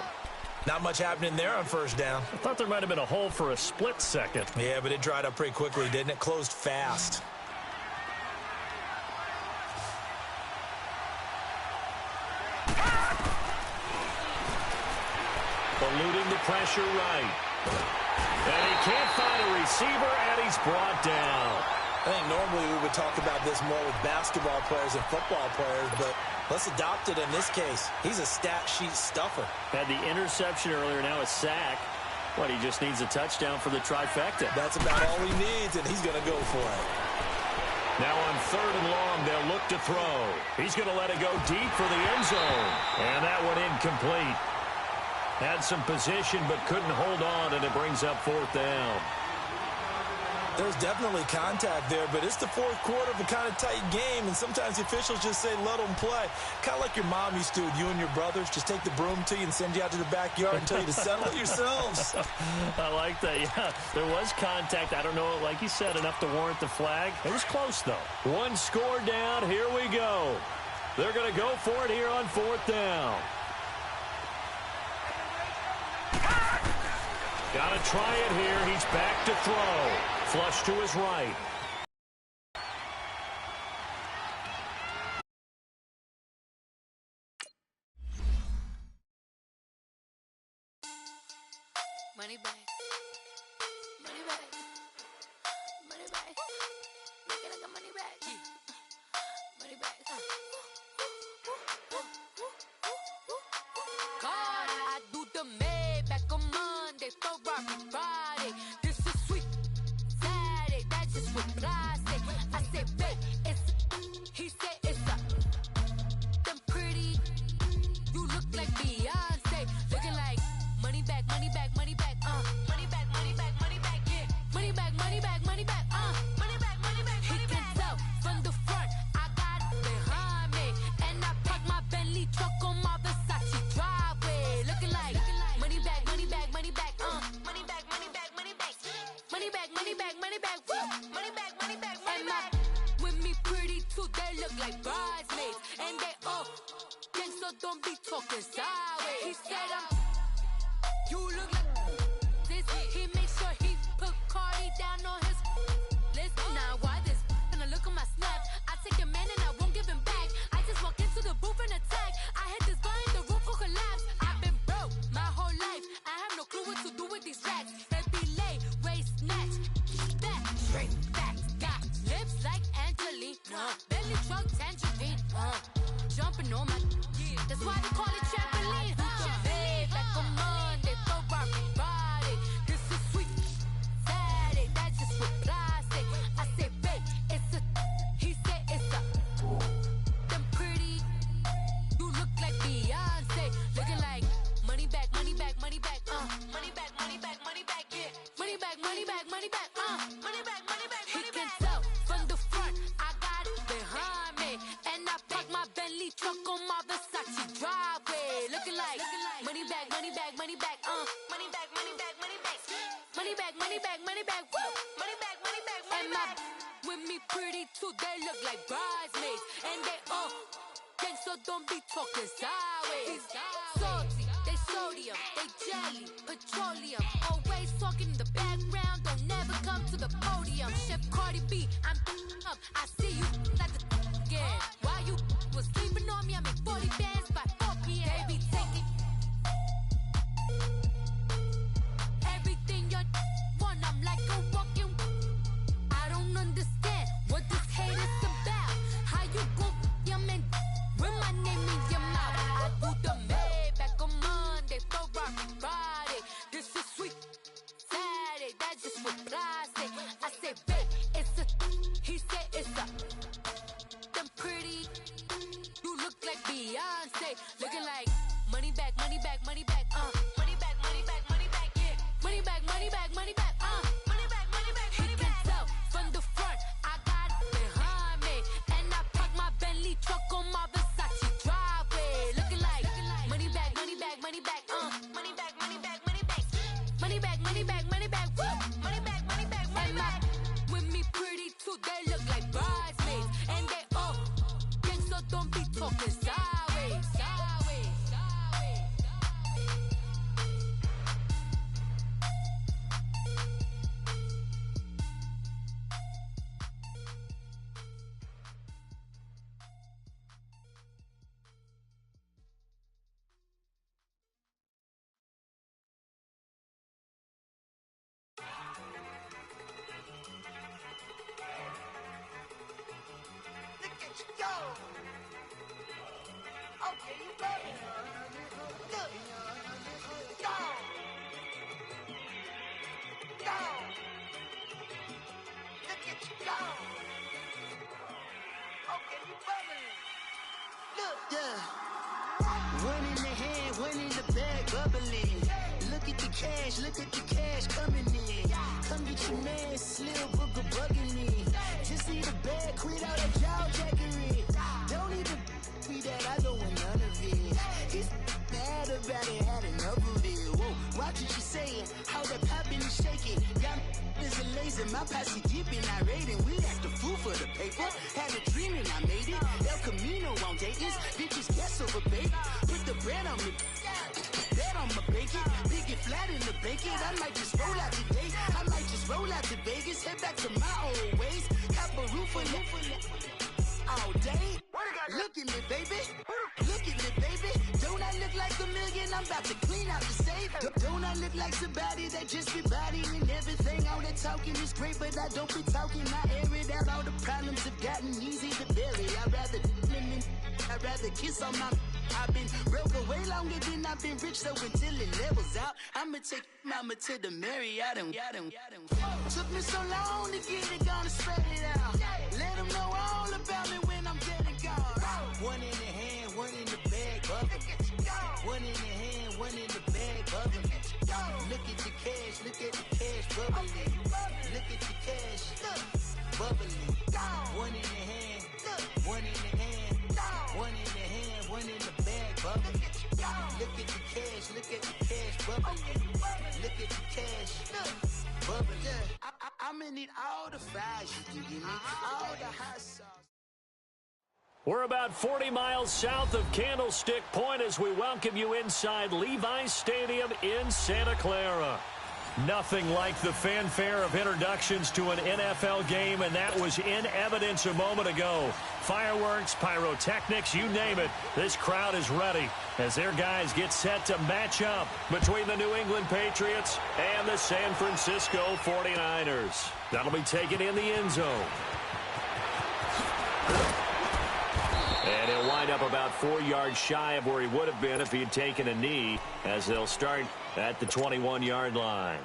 Not much happening there on 1st down. I thought there might have been a hole for a split second. Yeah, but it dried up pretty quickly, didn't it? Closed fast. Eluding the pressure right. And he can't find a receiver, and he's brought down. I think normally we would talk about this more with basketball players and football players, but let's adopt it in this case. He's a stat sheet stuffer. Had the interception earlier, now a sack. What, he just needs a touchdown for the trifecta. That's about all he needs, and he's going to go for it. Now on 3rd and long, they'll look to throw. He's going to let it go deep for the end zone. And that one incomplete. Had some position, but couldn't hold on, and it brings up 4th down. There's definitely contact there, but it's the 4th quarter of a kind of tight game, and sometimes the officials just say, let them play. Kind of like your mom used to with you and your brothers. Just take the broom to you and send you out to the backyard and tell you to settle it yourselves. I like that, yeah. There was contact. I don't know, like you said, enough to warrant the flag. It was close, though. 1 score down. Here we go. They're going to go for it here on 4th down. Got to try it here. He's back to throw. Flush to his right. Money back. Money back. Money back. Make it like a money back. Money back. God, I do the Maybach on Monday, Ferrari Friday. This is sweet Saturday, that's just what I say. I say, babe, it's he said it's a them pretty. You look like Beyonce, looking like money back, money back, money back, money back, money back, money back, yeah, money back, money back, money back, money back, money back. He can tell from the front, I got it behind me, and I park my Bentley truck on my Versace driveway, looking like money back, money back, money back, money back, money back, money back, money back, money back, money back, woo, money back, money back, money back. With me pretty too, they look like bridesmaids, and they all think so. Don't be talking sideways. He said you look like this. He makes sure he put Cardi down on his list. Now why this? Gonna look at my snap. I take your man and I won't give him back. I just walk into the booth and attack. I hit this guy in the roof will collapse. I've been broke my whole life. I have no clue what to do with these racks. Baby lay, waist snatch, back, straight back. Got lips like Angelina, belly truck tangerine. Jumping on my, that's why they call it trampoline. Back on Monday, Ferrari Friday. This is sweet Saturday, that's just what I say. I say, babe, it's a, he said it's a, them pretty. You look like Beyonce, looking like money back, money back, money back, money back, money back, money back, yeah, money back, money back, money back, money back, money back. He can tell from the front, I got it behind me, and I park my Bentley truck on my Versace driveway, looking like money back, money back, money back, money back, money back, money back, money back, money back, money back, woo, money back, money back, money back. With me pretty too, they look like bridesmaids, and they all think so. Don't be talking sideways. Salty, they sodium, they jelly, petroleum. Always talking in the background, don't never come to the podium. Chef Cardi B, I'm up. I see you like the again. Why you was sleeping on me? I make 40 bands by 4 p.m. They be taking everything you want. I'm like a walking. I don't understand what this hate is about. How you gon' your man with my name in your mouth? I do the Maybach on Monday, Ferrari Friday. This is sweet Saturday. Looking like money back, money back, money back, money back, money back, money back, yeah. Money back, money back, money back, money back, money back, money back. He can tell from the front, I got it behind me. And I park my Bentley truck on my Versace driveway. Looking like money back, money back, money back, money back, money back, money back. Money back, money back, money back, woo. Money back, money back, money back. With me pretty too, they look like bridesmaids. And they all think so, don't be talking sideways, sideways, sideways. Look at you go. Okay, you better. Look. Go. Go. Look at you go. Okay, you bubbling. Look. Yeah. One in the hand, one in the bag, bubbling. Look at the cash coming in. Come get your man, Slim Booker bugging me. Just need a bag, quit all that jaw jackery. Don't even be that, I don't want none of it. He's mad about it, had enough of it. Whoa, watch what you saying, how that poppin' and shaking. Got is a lazy, my posse deep and I raiding. We act the fool for the paper. Had a dream and I made it. El Camino on Dayton's, bitches guess over bait. Put the bread on me, that on my bacon. Big it flat in the bacon. I might just roll out today. I might just roll out to Vegas. Head back to my old ways. Cop a roof for all day. Look at me, baby. Look at me, baby. Don't I look like a million? I'm about to clean out the safe. Don't I look like somebody that just be bodying everything? All that talking is great, but I don't be talking. I air it out. All the problems have gotten easy to bury. I'd rather kiss on my. I've been broke way longer than I've been rich, so until it levels out, I'ma take mama to the Marriott and took me so long to get it, gonna spread it out. Let them know all about me when I'm dead and gone. One in the hand, one in the bag, bubbling. One in the hand, one in the bag, bubbling. Look at the cash, bubbling. Look at the cash, bubbling. One in the hand, one in the hand, one in the hand, one in the bag, bubbling. Look at the cash, bubbling. Look at the cash, bubbling. I'ma need all the fries you can give me, all the hot sauce. We're about 40 miles south of Candlestick Point as we welcome you inside Levi's Stadium in Santa Clara. Nothing like the fanfare of introductions to an NFL game, and that was in evidence a moment ago. Fireworks, pyrotechnics, you name it. This crowd is ready as their guys get set to match up between the New England Patriots and the San Francisco 49ers. That'll be taken in the end zone. And he'll wind up about 4 yards shy of where he would have been if he had taken a knee, as they'll start at the 21-yard line.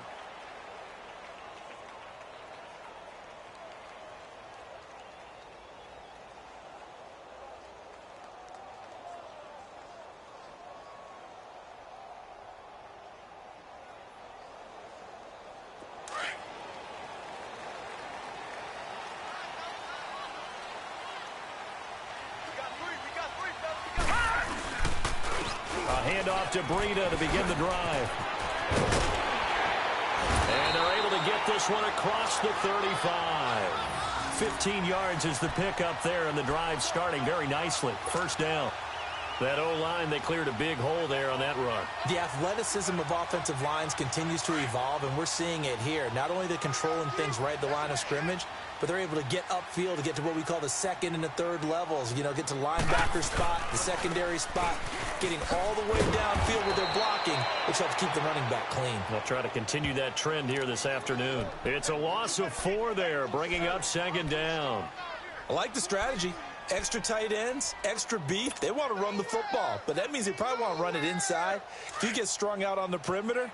Handoff to Breida to begin the drive. And they're able to get this one across the 35. 15 yards is the pickup there, and the drive starting very nicely. First down. That O-line, they cleared a big hole there on that run. The athleticism of offensive lines continues to evolve, and we're seeing it here. Not only they're controlling things right at the line of scrimmage, but they're able to get upfield to get to what we call the second and the third levels. You know, get to linebacker spot, the secondary spot, getting all the way downfield with their blocking, which helps keep the running back clean. They'll try to continue that trend here this afternoon. It's a loss of 4 there, bringing up second down. I like the strategy. Extra tight ends, extra beef. They want to run the football, but that means they probably want to run it inside. If you get strung out on the perimeter,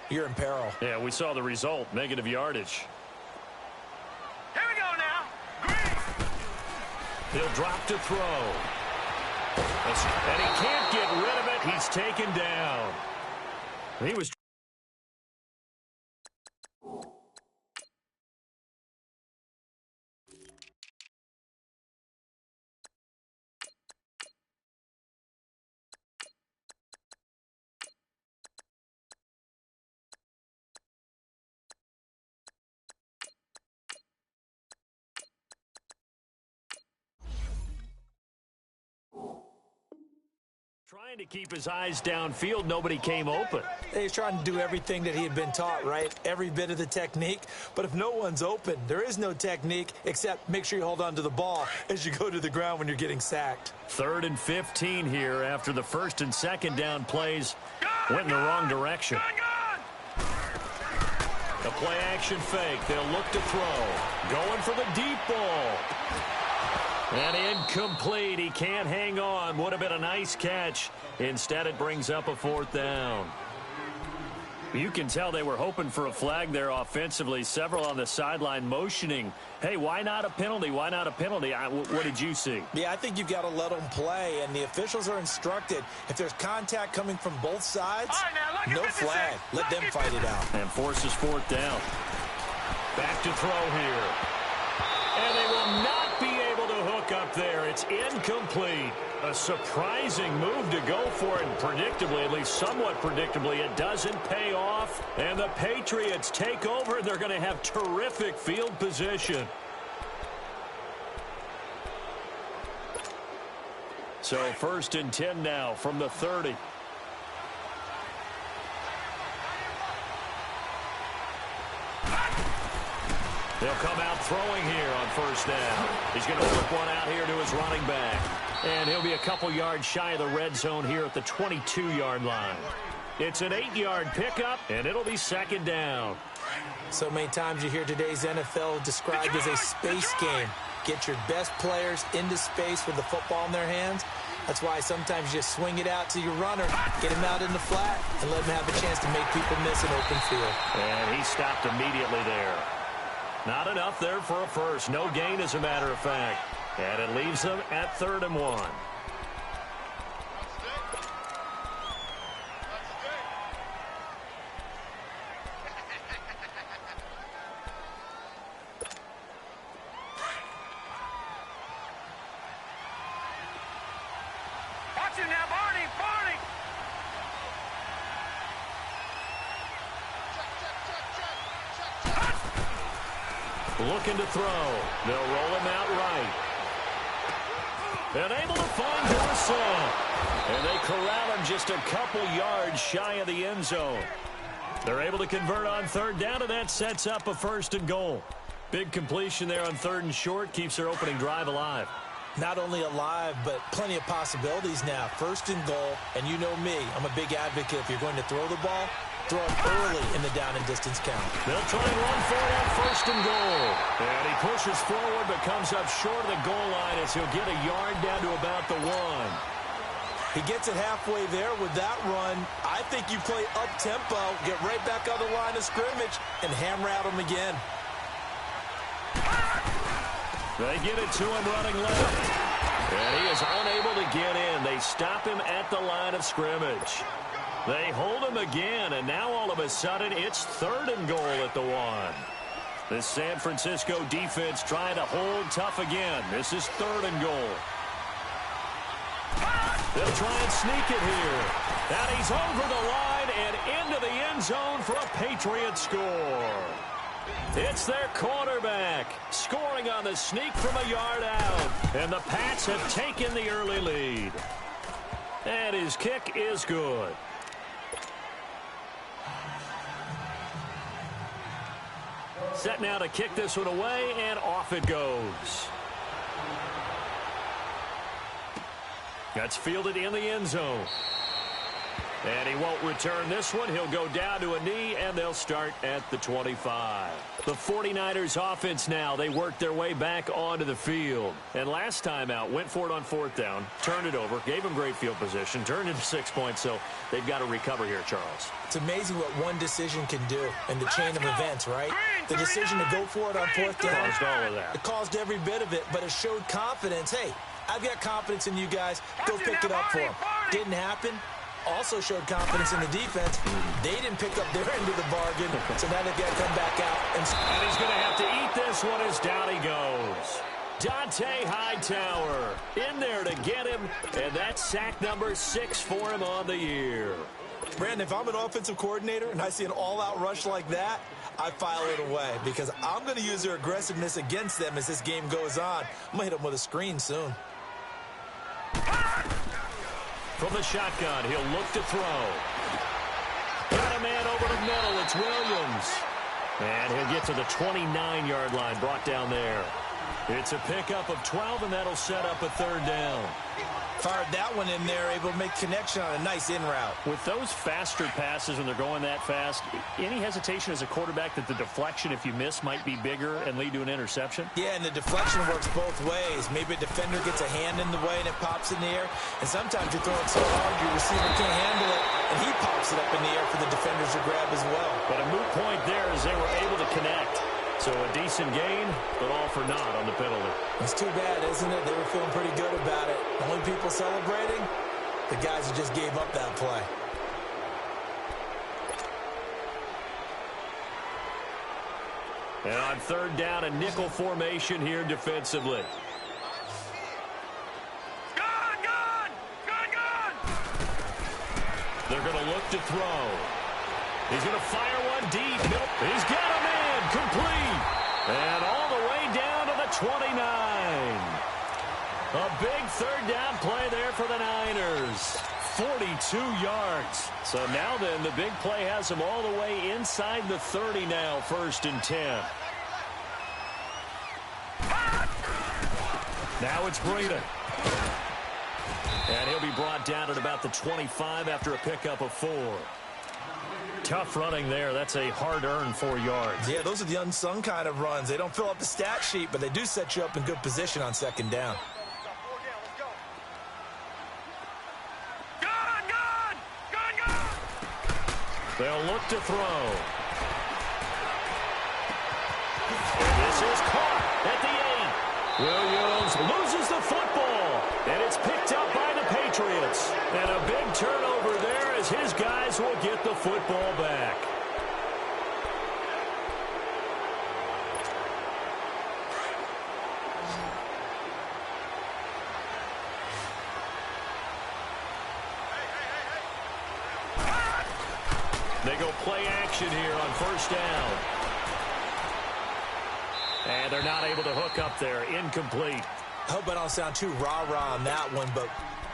you're in peril. Yeah, we saw the result, negative yardage. Here we go now. Green. He'll drop to throw. And he can't get rid of it. He's taken down. He was... trying to keep his eyes downfield. Nobody came open. He's trying to do everything that he had been taught, right? Every bit of the technique. But if no one's open, there is no technique except make sure you hold on to the ball as you go to the ground when you're getting sacked. 3rd and 15 here after the 1st and 2nd down plays went in the wrong direction. A play action fake. They'll look to throw. Going for the deep ball. And incomplete. He can't hang on. Would have been a nice catch. Instead, it brings up a 4th down. You can tell they were hoping for a flag there offensively. Several on the sideline motioning. Hey, why not a penalty? Why not a penalty? What did you see? Yeah, I think you've got to let them play, and the officials are instructed. If there's contact coming from both sides, no flag. Let them fight it out. And forces 4th down. Back to throw here. And they will not be able to hook up there. It's incomplete. A surprising move to go for it, and predictably, at least somewhat predictably, it doesn't pay off. And the Patriots take over. They're going to have terrific field position. So 1st and 10 now from the 30. They'll come out throwing here on 1st down. He's going to flip one out here to his running back. And he'll be a couple yards shy of the red zone here at the 22-yard line. It's an 8-yard pickup, and it'll be 2nd down. So many times you hear today's NFL described as a space game. Get your best players into space with the football in their hands. That's why sometimes you just swing it out to your runner, get him out in the flat, and let him have a chance to make people miss an open field. And he stopped immediately there. Not enough there for a first. No gain, as a matter of fact. And it leaves them at 3rd and 1. Watch him now, Barney! Barney! Looking to throw. They'll roll him out right. And able to find Dorsett. And they corral him just a couple yards shy of the end zone. They're able to convert on 3rd down, and that sets up a 1st and goal. Big completion there on 3rd and short. Keeps their opening drive alive. Not only alive, but plenty of possibilities now. 1st and goal, and you know me. I'm a big advocate. If you're going to throw the ball, throw it early in the down and distance count. They'll try and run for it on 1st and goal. And he pushes forward but comes up short of the goal line as he'll get a yard down to about the 1. He gets it halfway there with that run. I think you play up-tempo, get right back on the line of scrimmage, and hammer at him again. They get it to him running left. And he is unable to get in. They stop him at the line of scrimmage. They hold him again, and now all of a sudden it's 3rd and goal at the 1. The San Francisco defense trying to hold tough again. This is 3rd and goal. They'll try and sneak it here. And he's over the line and into the end zone for a Patriot score. It's their quarterback scoring on the sneak from a yard out. And the Pats have taken the early lead. And his kick is good. Set now to kick this one away, and off it goes. That's fielded in the end zone. And he won't return this one. He'll go down to a knee, and they'll start at the 25. The 49ers offense now, they work their way back onto the field. And last time out, went for it on 4th down, turned it over, gave them great field position, turned into 6 points, so they've got to recover here, Charles. It's amazing what one decision can do in the chain of events, right? The decision to go for it on 4th down, Caused all of that. it caused every bit of it, but it showed confidence. Hey, I've got confidence in you guys. Go pick it up for them. Didn't happen. Also showed confidence in the defense. They didn't pick up their end of the bargain, so now they've got to come back out. And he's going to have to eat this one as down he goes. Dante Hightower in there to get him, and that's sack number 6 for him on the year. Brandon, if I'm an offensive coordinator and I see an all-out rush like that, I file it away because I'm going to use their aggressiveness against them as this game goes on. I'm going to hit them with a screen soon. From the shotgun, he'll look to throw. Got a man over the middle. It's Williams. And he'll get to the 29-yard line, brought down there. It's a pickup of 12, and that'll set up a 3rd down. Fired that one in there, able to make connection on a nice in route. With those faster passes when they're going that fast, any hesitation as a quarterback that the deflection, if you miss, might be bigger and lead to an interception? Yeah, and the deflection works both ways. Maybe a defender gets a hand in the way and it pops in the air. And sometimes you throw it so hard your receiver can't handle it, and he pops it up in the air for the defenders to grab as well. But a moot point there as they were able to connect. So a decent gain, but all for naught on the penalty. It's too bad, isn't it? They were feeling pretty good about it. The only people celebrating, the guys who just gave up that play. And on 3rd down, a nickel formation here defensively. They're going to look to throw. He's going to fire one deep. He's got a man complete. And all the way down to the 29. A big 3rd down play there for the Niners. 42 yards. So now then, the big play has him all the way inside the 30 now, 1st and 10. Now it's Breida. And he'll be brought down at about the 25 after a pickup of 4. Tough running there. That's a hard-earned 4 yards. Yeah, those are the unsung kind of runs. They don't fill up the stat sheet, but they do set you up in good position on 2nd down. They'll look to throw. This is caught at the 8. Williams loses the football, and it's picked up by the Patriots. And a big turnover there as his guys will get the football back. They go play action here on 1st down. And they're not able to hook up there. Incomplete. I hope I don't sound too rah-rah on that one, but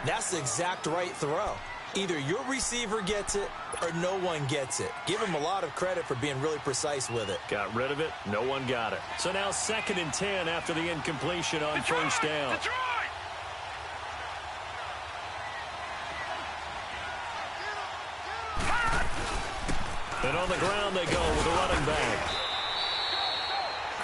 that's the exact right throw. Either your receiver gets it or no one gets it. Give him a lot of credit for being really precise with it. Got rid of it. No one got it. So now 2nd and 10 after the incompletion on 1st down. And on the ground they go with a running back.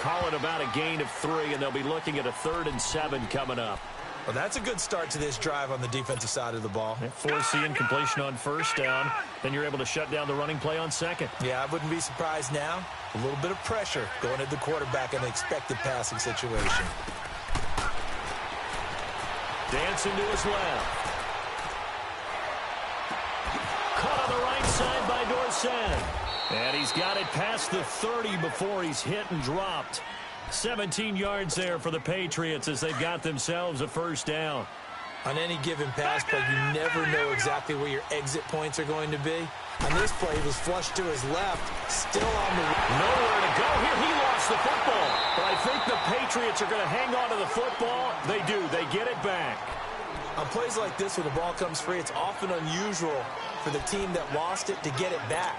Call it about a gain of 3, and they'll be looking at a 3rd and 7 coming up. Well, that's a good start to this drive on the defensive side of the ball. Force the incompletion on 1st down. Then you're able to shut down the running play on 2nd. Yeah, I wouldn't be surprised now. A little bit of pressure going at the quarterback in an expected passing situation. Dancing to his left. Caught on the right side by Dorsett. And he's got it past the 30 before he's hit and dropped. 17 yards there for the Patriots as they've got themselves a 1st down. On any given pass play, you never know exactly where your exit points are going to be. On this play, he was flushed to his left, still on the... Nowhere to go here. He lost the football. But I think the Patriots are going to hang on to the football. They do. They get it back. On plays like this where the ball comes free, it's often unusual for the team that lost it to get it back.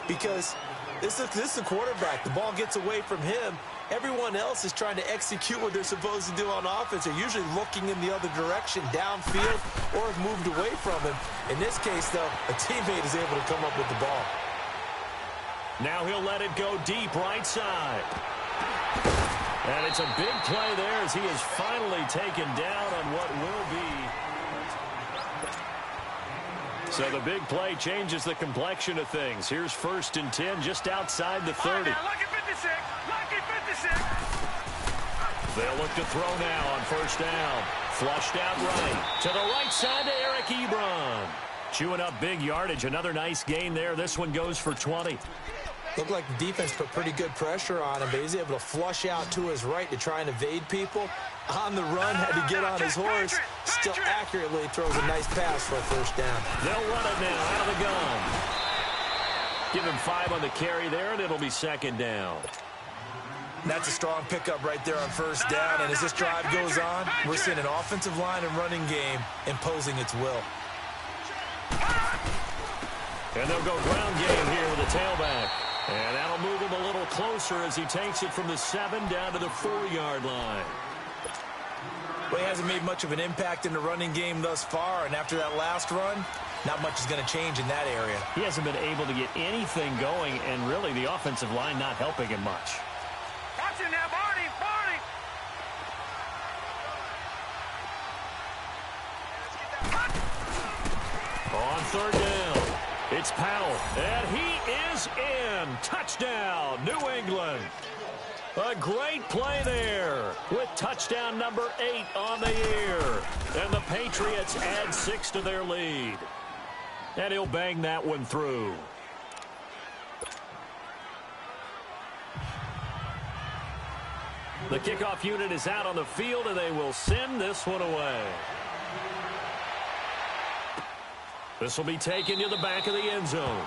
Because this is the quarterback. The ball gets away from him. Everyone else is trying to execute what they're supposed to do on offense. They're usually looking in the other direction, downfield, or have moved away from him. In this case, though, a teammate is able to come up with the ball. Now he'll let it go deep right side. And it's a big play there as he is finally taken down on what will be. So the big play changes the complexion of things. Here's 1st and 10 just outside the 30. Lucky 56. Lucky 56. They'll look to throw now on 1st down. Flushed out right. To the right side to Eric Ebron. Chewing up big yardage. Another nice gain there. This one goes for 20. Looked like the defense put pretty good pressure on him, but he's able to flush out to his right to try and evade people. On the run, had to get on his horse. Still accurately throws a nice pass for a first down. They'll run it now out of the gun. Give him 5 on the carry there, and it'll be second down. That's a strong pickup right there on first down, and as this drive goes on, we're seeing an offensive line and running game imposing its will. And they'll go ground game here with the tailback. And that'll move him a little closer as he takes it from the 7 down to the 4-yard line. Well, he hasn't made much of an impact in the running game thus far, and after that last run, not much is going to change in that area. He hasn't been able to get anything going, and really the offensive line not helping him much. Watch it now, Barney, Barney. On third down, it's Powell, and he is in. Touchdown, New England. A great play there with touchdown number 8 on the year. And the Patriots add 6 to their lead. And he'll bang that one through. The kickoff unit is out on the field, and they will send this one away. This will be taken to the back of the end zone.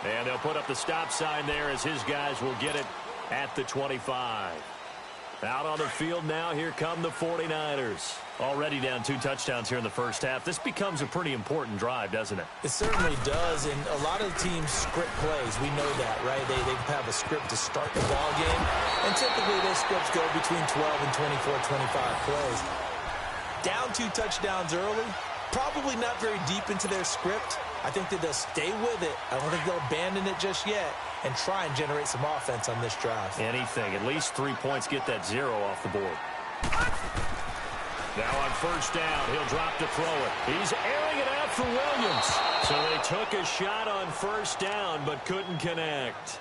And they'll put up the stop sign there as his guys will get it at the 25. Out on the field now, here come the 49ers. Already down 2 touchdowns here in the first half. This becomes a pretty important drive, doesn't it? It certainly does, and a lot of teams script plays. We know that, right? They have a script to start the ball game, and typically those scripts go between 12 and 24, 25 plays. Down 2 touchdowns early, probably not very deep into their script. I think that they'll stay with it. I don't think they'll abandon it just yet and try and generate some offense on this drive. Anything. At least 3 points, get that 0 off the board. Now on first down, he'll drop to throw it. He's airing it out for Williams. So they took a shot on first down but couldn't connect.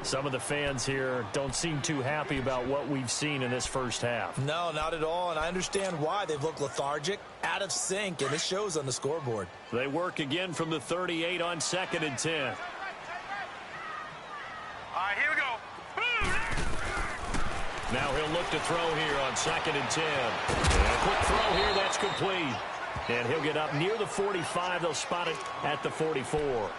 Some of the fans here don't seem too happy about what we've seen in this first half. No, not at all, and I understand why. They've looked lethargic, out of sync, and it shows on the scoreboard. They work again from the 38 on 2nd and 10. All right, here we go. Now he'll look to throw here on 2nd and 10. And a quick throw here, that's complete. And he'll get up near the 45. They'll spot it at the 44.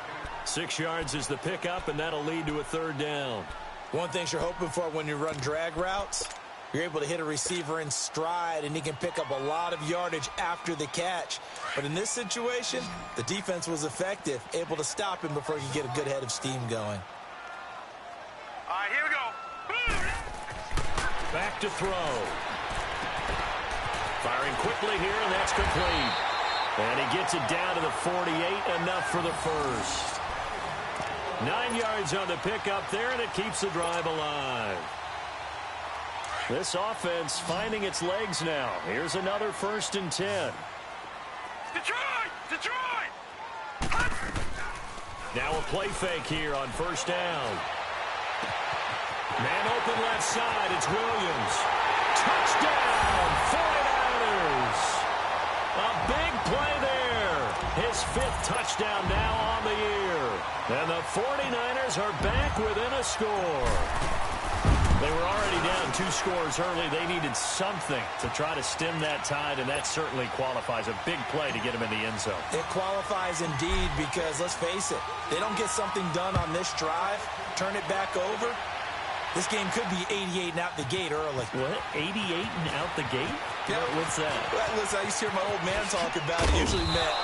6 yards is the pickup, and that'll lead to a third down. One thing you're hoping for when you run drag routes, you're able to hit a receiver in stride, and he can pick up a lot of yardage after the catch. But in this situation, the defense was effective, able to stop him before he could get a good head of steam going. All right, here we go. Back to throw. Firing quickly here, and that's complete. And he gets it down to the 48, enough for the first. 9 yards on the pickup there, and it keeps the drive alive. This offense finding its legs now. Here's another 1st and 10. Detroit! Detroit! Now a play fake here on first down. Man open left side, it's Williams. Touchdown, 49ers. A big play there. His 5th touchdown now on the year. And the 49ers are back within a score. They were already down 2 scores early. They needed something to try to stem that tide, and that certainly qualifies. A big play to get him in the end zone. It qualifies indeed because, let's face it, they don't get something done on this drive, turn it back over, this game could be 88 and out the gate early. What? 88 and out the gate? Yeah. What's that? Well, listen, I used to hear my old man talk about it. Usually meant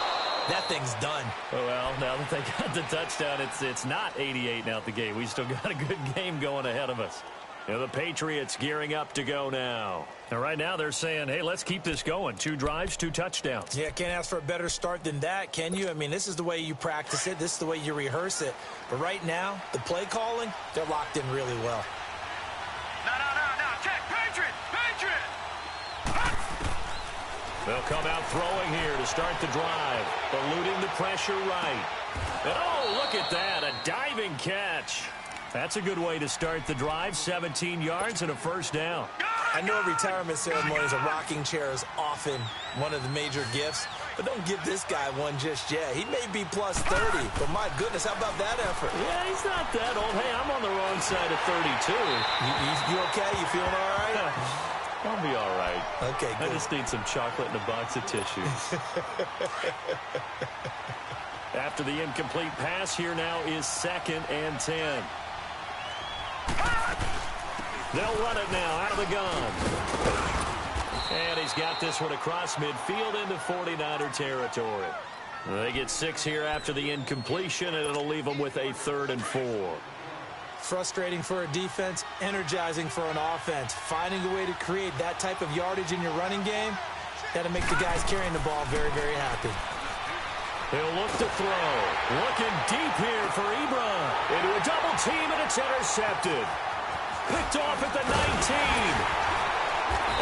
that thing's done. Well, now that they got the touchdown, it's not 88 and out the gate. We still got a good game going ahead of us. Now the Patriots gearing up to go now. And right now they're saying, hey, let's keep this going. 2 drives, 2 touchdowns. Yeah, can't ask for a better start than that, can you? I mean, this is the way you practice it. This is the way you rehearse it. But right now, the play calling, they're locked in really well. No. Check. Patriot! Patriot! They'll come out throwing here to start the drive. Eluding the pressure right. And oh, look at that. A diving catch. That's a good way to start the drive. 17 yards and a first down. I know retirement ceremonies, a rocking chair is often one of the major gifts, but don't give this guy one just yet. He may be plus 30, but my goodness, how about that effort? Yeah, he's not that old. Hey, I'm on the wrong side of 32. You okay? You feeling all right? I'll be all right. Okay, good. I just need some chocolate and a box of tissues. After the incomplete pass, here now is 2nd and 10. They'll run it now out of the gun. And he's got this one across midfield into 49er territory. They get 6 here after the incompletion, and it'll leave them with a 3rd and 4. Frustrating for a defense, energizing for an offense. Finding a way to create that type of yardage in your running game, that'll make the guys carrying the ball very, very happy. He'll look to throw. Looking deep here for Ebron. Into a double team, and it's intercepted. Picked off at the 19.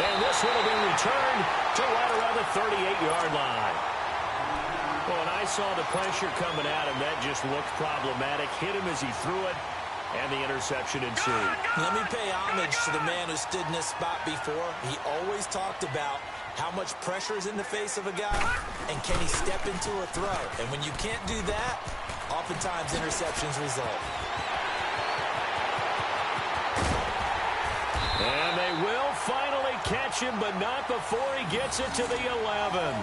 And this one will be returned to right around the 38-yard line. Well, when I saw the pressure coming at him, that just looked problematic. Hit him as he threw it, and the interception ensued. Let me pay homage to the man who stood in this spot before. He always talked about how much pressure is in the face of a guy, and can he step into a throw? And when you can't do that, oftentimes interceptions result. And they will finally catch him, but not before he gets it to the 11.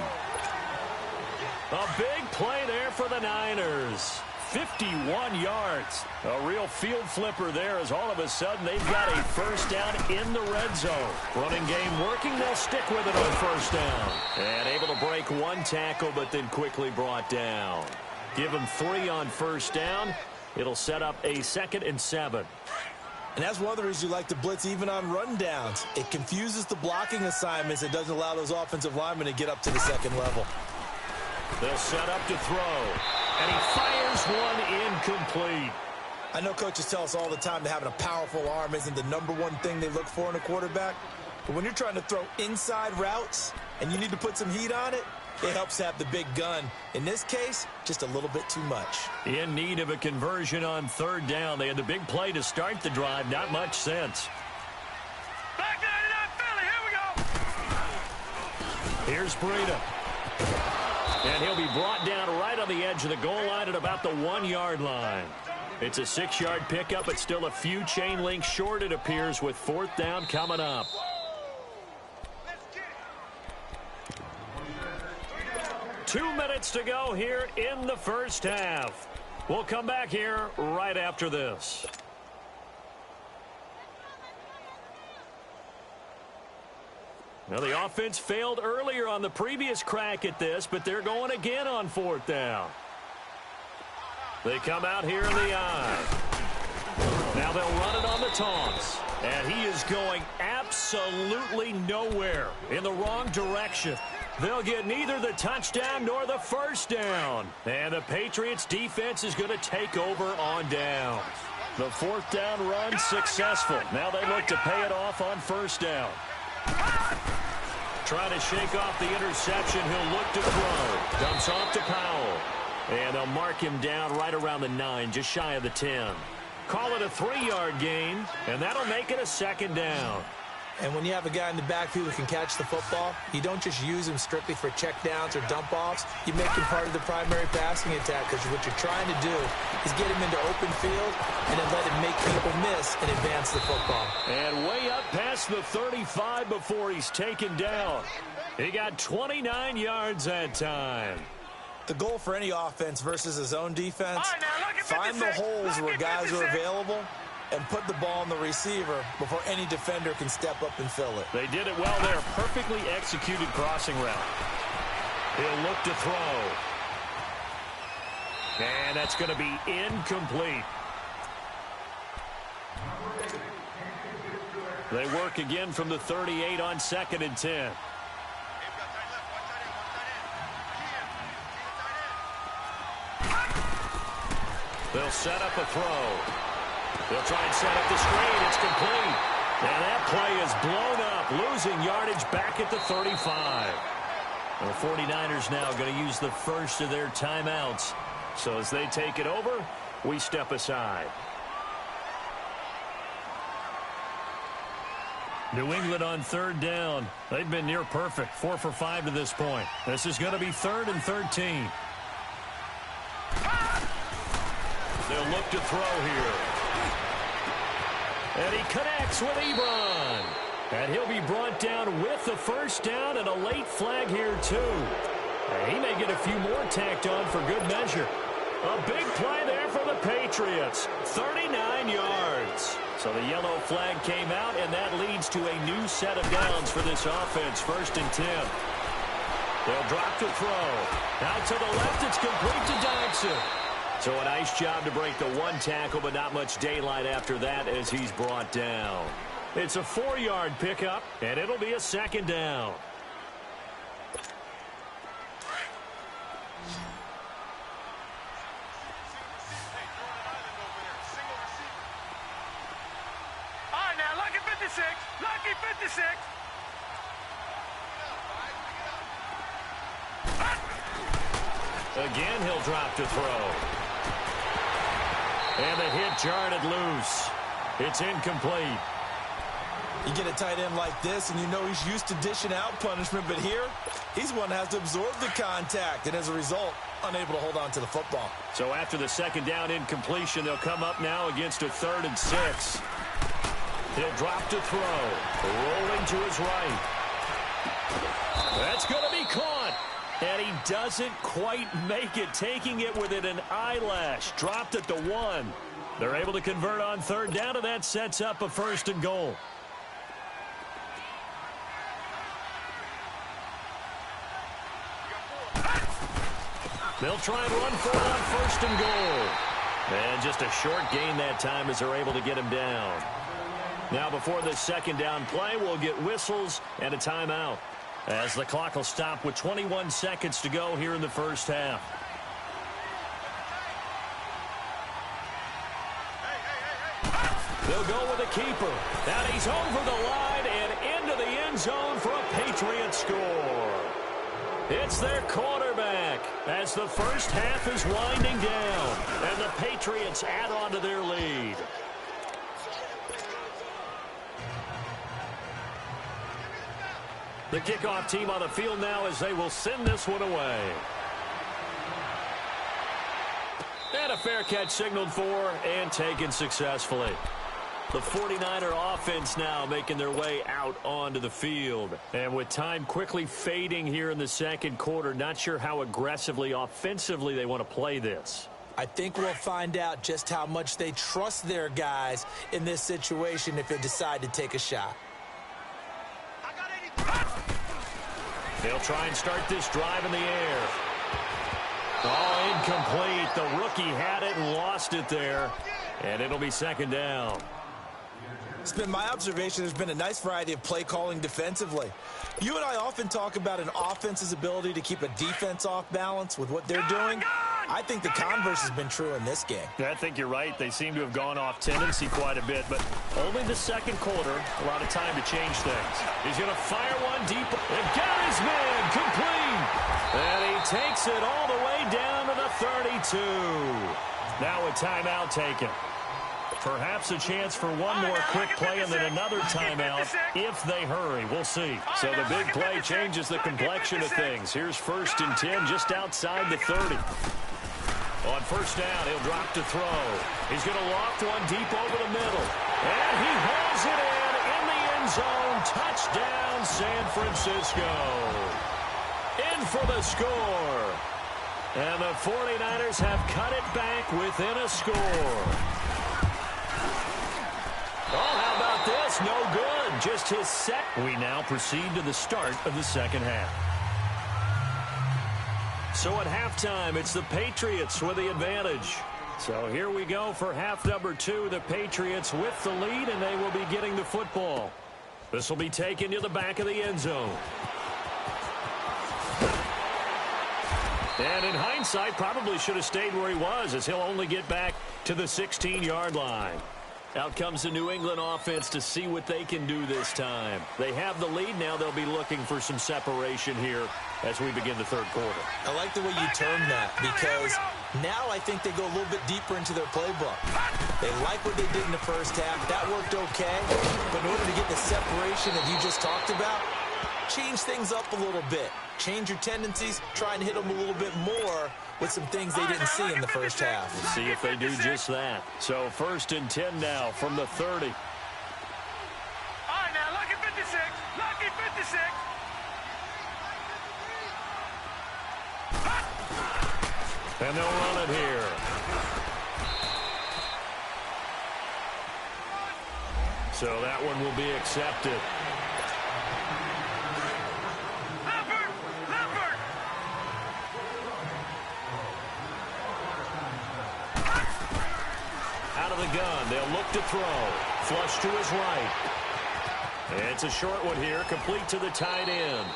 A big play there for the Niners. 51 yards. A real field flipper there, as all of a sudden they've got a first down in the red zone. Running game working. They'll stick with it on first down. And able to break one tackle, but then quickly brought down. Give them 3 on first down. It'll set up a 2nd and 7. And that's one of the reasons you like to blitz even on rundowns. It confuses the blocking assignments. It doesn't allow those offensive linemen to get up to the 2nd level. They'll set up to throw. And he fires one incomplete. I know coaches tell us all the time that having a powerful arm isn't the #1 thing they look for in a quarterback. But when you're trying to throw inside routes and you need to put some heat on it, it helps to have the big gun. In this case, just a little bit too much. In need of a conversion on 3rd down. They had the big play to start the drive. Not much sense. Back 99 Philly, here we go. Here's Breida. And he'll be brought down right on the edge of the goal line at about the 1-yard line. It's a 6-yard pickup, but still a few chain links short, it appears, with 4th down coming up. Two minutes to go here in the first half. We'll come back here right after this. Now, the offense failed earlier on the previous crack at this, but they're going again on 4th down. They come out here in the eye. Now they'll run it on the toss. And he is going absolutely nowhere, in the wrong direction. They'll get neither the touchdown nor the first down. And the Patriots defense is going to take over on down. The 4th down run successful. Now they look to pay it off on first down. Trying to shake off the interception. He'll look to throw. Dumps off to Powell. And they'll mark him down right around the 9, just shy of the 10. Call it a 3-yard gain, and that'll make it a 2nd down. And when you have a guy in the backfield who can catch the football, you don't just use him strictly for checkdowns or dump-offs. You make him part of the primary passing attack, because what you're trying to do is get him into open field and then let him make people miss and advance the football. And way up past the 35 before he's taken down. He got 29 yards that time. The goal for any offense versus his own defense, All right, now look at find the 56. holes Look where at guys are 56. available and put the ball on the receiver before any defender can step up and fill it. They did it well there. Perfectly executed crossing route. He'll look to throw. And that's going to be incomplete. They work again from the 38 on 2nd and 10. They'll set up a throw. They'll try and set up the screen. It's complete. And that play is blown up, losing yardage back at the 35. The 49ers now going to use the first of their timeouts. So as they take it over, we step aside. New England on third down. They've been near perfect, 4 for 5 to this point. This is going to be 3rd and 13. They'll look to throw here. And he connects with Ebron. And he'll be brought down with the first down and a late flag here, too. And he may get a few more tacked on for good measure. A big play there for the Patriots. 39 yards. So the yellow flag came out, and that leads to a new set of downs for this offense. 1st and 10. They'll drop to throw. Out to the left, it's complete to Dodson. So a nice job to break the one tackle, but not much daylight after that as he's brought down. It's a 4-yard pickup, and it'll be a 2nd down. All right, now, lucky 56. Lucky 56. Again, he'll drop to throw. And the hit jarred it loose. It's incomplete. You get a tight end like this, and you know he's used to dishing out punishment, but here, he's one that has to absorb the contact, and as a result, unable to hold on to the football. So after the 2nd down incompletion, they'll come up now against a 3rd and 6. He'll drop to throw. Rolling to his right. That's going to be caught. And he doesn't quite make it, taking it within an eyelash. Dropped at the 1. They're able to convert on 3rd down, and that sets up a 1st and goal. They'll try and run for it on 1st and goal. And just a short gain that time as they're able to get him down. Now before the 2nd down play, we'll get whistles and a timeout, as the clock will stop with 21 seconds to go here in the first half. They'll go with a keeper. And he's over the line and into the end zone for a Patriot score. It's their quarterback as the first half is winding down. And the Patriots add on to their lead. The kickoff team on the field now as they will send this one away. And a fair catch signaled for and taken successfully. The 49er offense now making their way out onto the field. And with time quickly fading here in the 2nd quarter, not sure how aggressively, offensively they want to play this. I think we'll find out just how much they trust their guys in this situation if they decide to take a shot. They'll try and start this drive in the air. Oh, incomplete. The rookie had it and lost it there. And it'll be 2nd down. It's been my observation there's been a nice variety of play calling defensively. You and I often talk about an offense's ability to keep a defense off balance with what they're doing. I think the converse has been true in this game. I think you're right. They seem to have gone off tendency quite a bit, but only the 2nd quarter, a lot of time to change things. He's going to fire one deep. And got his man complete. And he takes it all the way down to the 32. Now a timeout taken. Perhaps a chance for one more quick play and then another timeout if they hurry. We'll see. So the big play changes the complexion of things. Here's 1st and 10 just outside the 30. On 1st down, he'll drop to throw. He's going to loft one deep over the middle. And he hauls it in the end zone. Touchdown, San Francisco. In for the score. And the 49ers have cut it back within a score. Oh, how about this? No good. Just his set. We now proceed to the start of the 2nd half. So at halftime, it's the Patriots with the advantage. So here we go for half number 2. The Patriots with the lead, and they will be getting the football. This will be taken to the back of the end zone. And in hindsight, probably should have stayed where he was, as he'll only get back to the 16-yard line. Out comes the New England offense to see what they can do this time. They have the lead. Now they'll be looking for some separation here as we begin the 3rd quarter. I like the way you term that, because Now I think they go a little bit deeper into their playbook. They like what they did in the first half. That worked okay. But in order to get the separation that you just talked about, change things up a little bit. Change your tendencies. Try and hit them a little bit more with some things they didn't see in the first half. Let's see if they do just that. So 1st and 10 now from the 30. All right, now, lucky 56. Lucky 56. And they'll run it here. So that one will be accepted. Out of the gun, they'll look to throw. Flush to his right. It's a short one here, complete to the tight end.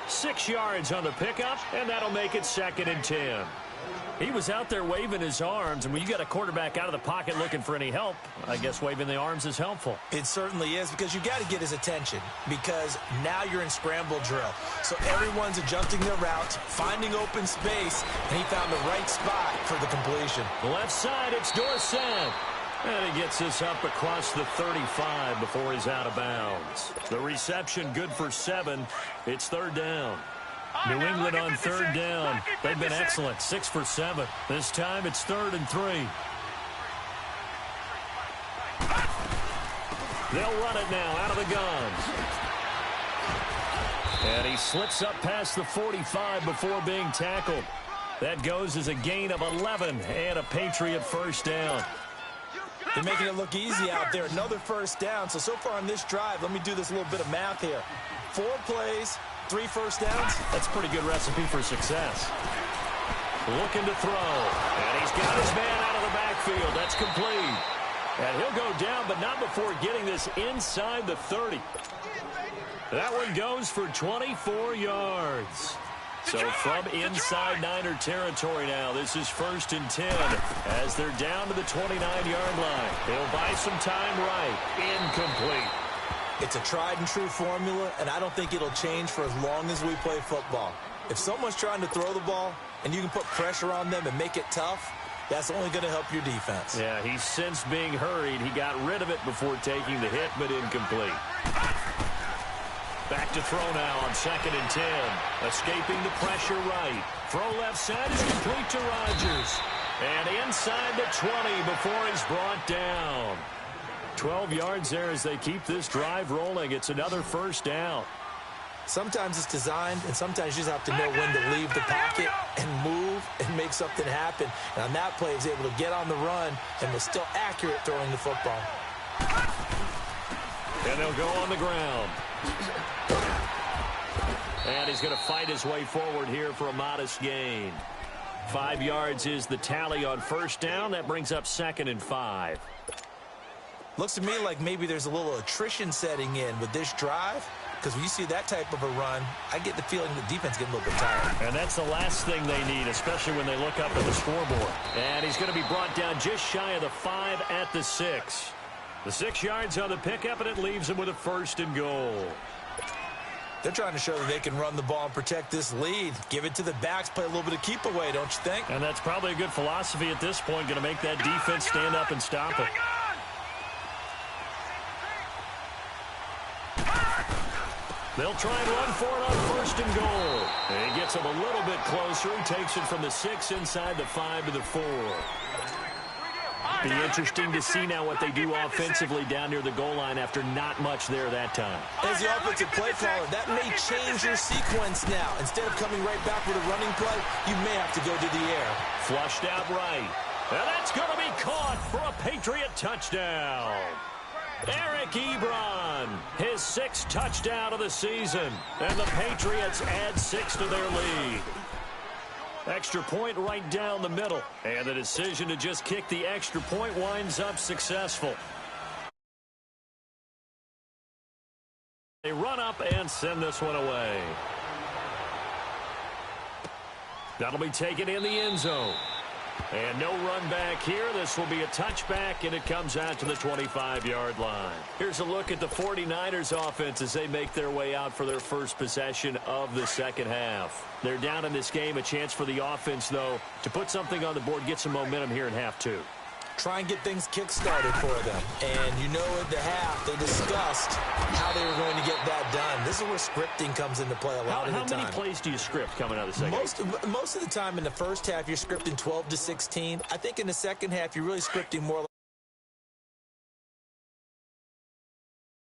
6 yards on the pickup, and that'll make it 2nd and 10. He was out there waving his arms, and when you got a quarterback out of the pocket looking for any help, I guess waving the arms is helpful. It certainly is, because you got to get his attention, because now you're in scramble drill. So everyone's adjusting their routes, finding open space, and he found the right spot for the completion. The left side, it's Dorsett. And he gets this up across the 35 before he's out of bounds. The reception good for 7. It's 3rd down. New England on 3rd down. They've been excellent. 6 for 7. This time it's 3rd and 3. They'll run it now out of the gun. And he slips up past the 45 before being tackled. That goes as a gain of 11 and a Patriot 1st down. They're making it look easy out there. Another 1st down. So far on this drive, let me do this little bit of math here. 4 plays, 3 1st downs. That's a pretty good recipe for success. Looking to throw. And he's got his man out of the backfield. That's complete. And he'll go down, but not before getting this inside the 30. That one goes for 24 yards. So from inside Niner territory now, this is 1st and 10 as they're down to the 29-yard line. They'll buy some time right. Incomplete. It's a tried and true formula, and I don't think it'll change for as long as we play football. If someone's trying to throw the ball and you can put pressure on them and make it tough, that's only going to help your defense. Yeah, he's since being hurried. He got rid of it before taking the hit, but incomplete. Back to throw now on 2nd and 10. Escaping the pressure right. Throw left side is complete to Rodgers. And inside the 20 before he's brought down. 12 yards there as they keep this drive rolling. It's another 1st down. Sometimes it's designed, and sometimes you just have to know when to leave the pocket and move and make something happen. And on that play, he was able to get on the run and was still accurate throwing the football. And they'll go on the ground. And he's going to fight his way forward here for a modest gain. 5 yards is the tally on 1st down. That brings up 2nd and 5. Looks to me like maybe there's a little attrition setting in with this drive, because when you see that type of a run, I get the feeling the defense getting a little bit tired. And that's the last thing they need, especially when they look up at the scoreboard. And he's going to be brought down just shy of the 5 at the 6. The 6 yards on the pickup, and it leaves him with a 1st and goal. They're trying to show that they can run the ball and protect this lead. Give it to the backs, play a little bit of keep away, don't you think? And that's probably a good philosophy at this point, going to make that defense stand up and stop it. They'll try and run for it on 1st and goal. And he gets him a little bit closer. He takes it from the 6 inside the 5 to the 4. Be interesting to see now what they do offensively down near the goal line after not much there that time. As the offensive play caller, that may change your sequence now. Instead of coming right back with a running play, you may have to go to the air. Flushed out right. And that's going to be caught for a Patriot touchdown. Eric Ebron, his 6th touchdown of the season. And the Patriots add 6 to their lead. Extra point right down the middle. And the decision to just kick the extra point winds up successful. They run up and send this one away. That'll be taken in the end zone. And no run back here. This will be a touchback, and it comes out to the 25-yard line. Here's a look at the 49ers offense as they make their way out for their first possession of the second half. They're down in this game. A chance for the offense, though, to put something on the board, get some momentum here in half two. Try and get things kick-started for them. And you know at the half, they discussed how they were going to get that done. This is where scripting comes into play a lot of the time. How many plays do you script coming out of the second half? Most of the time in the first half, you're scripting 12 to 16. I think in the second half, you're really scripting more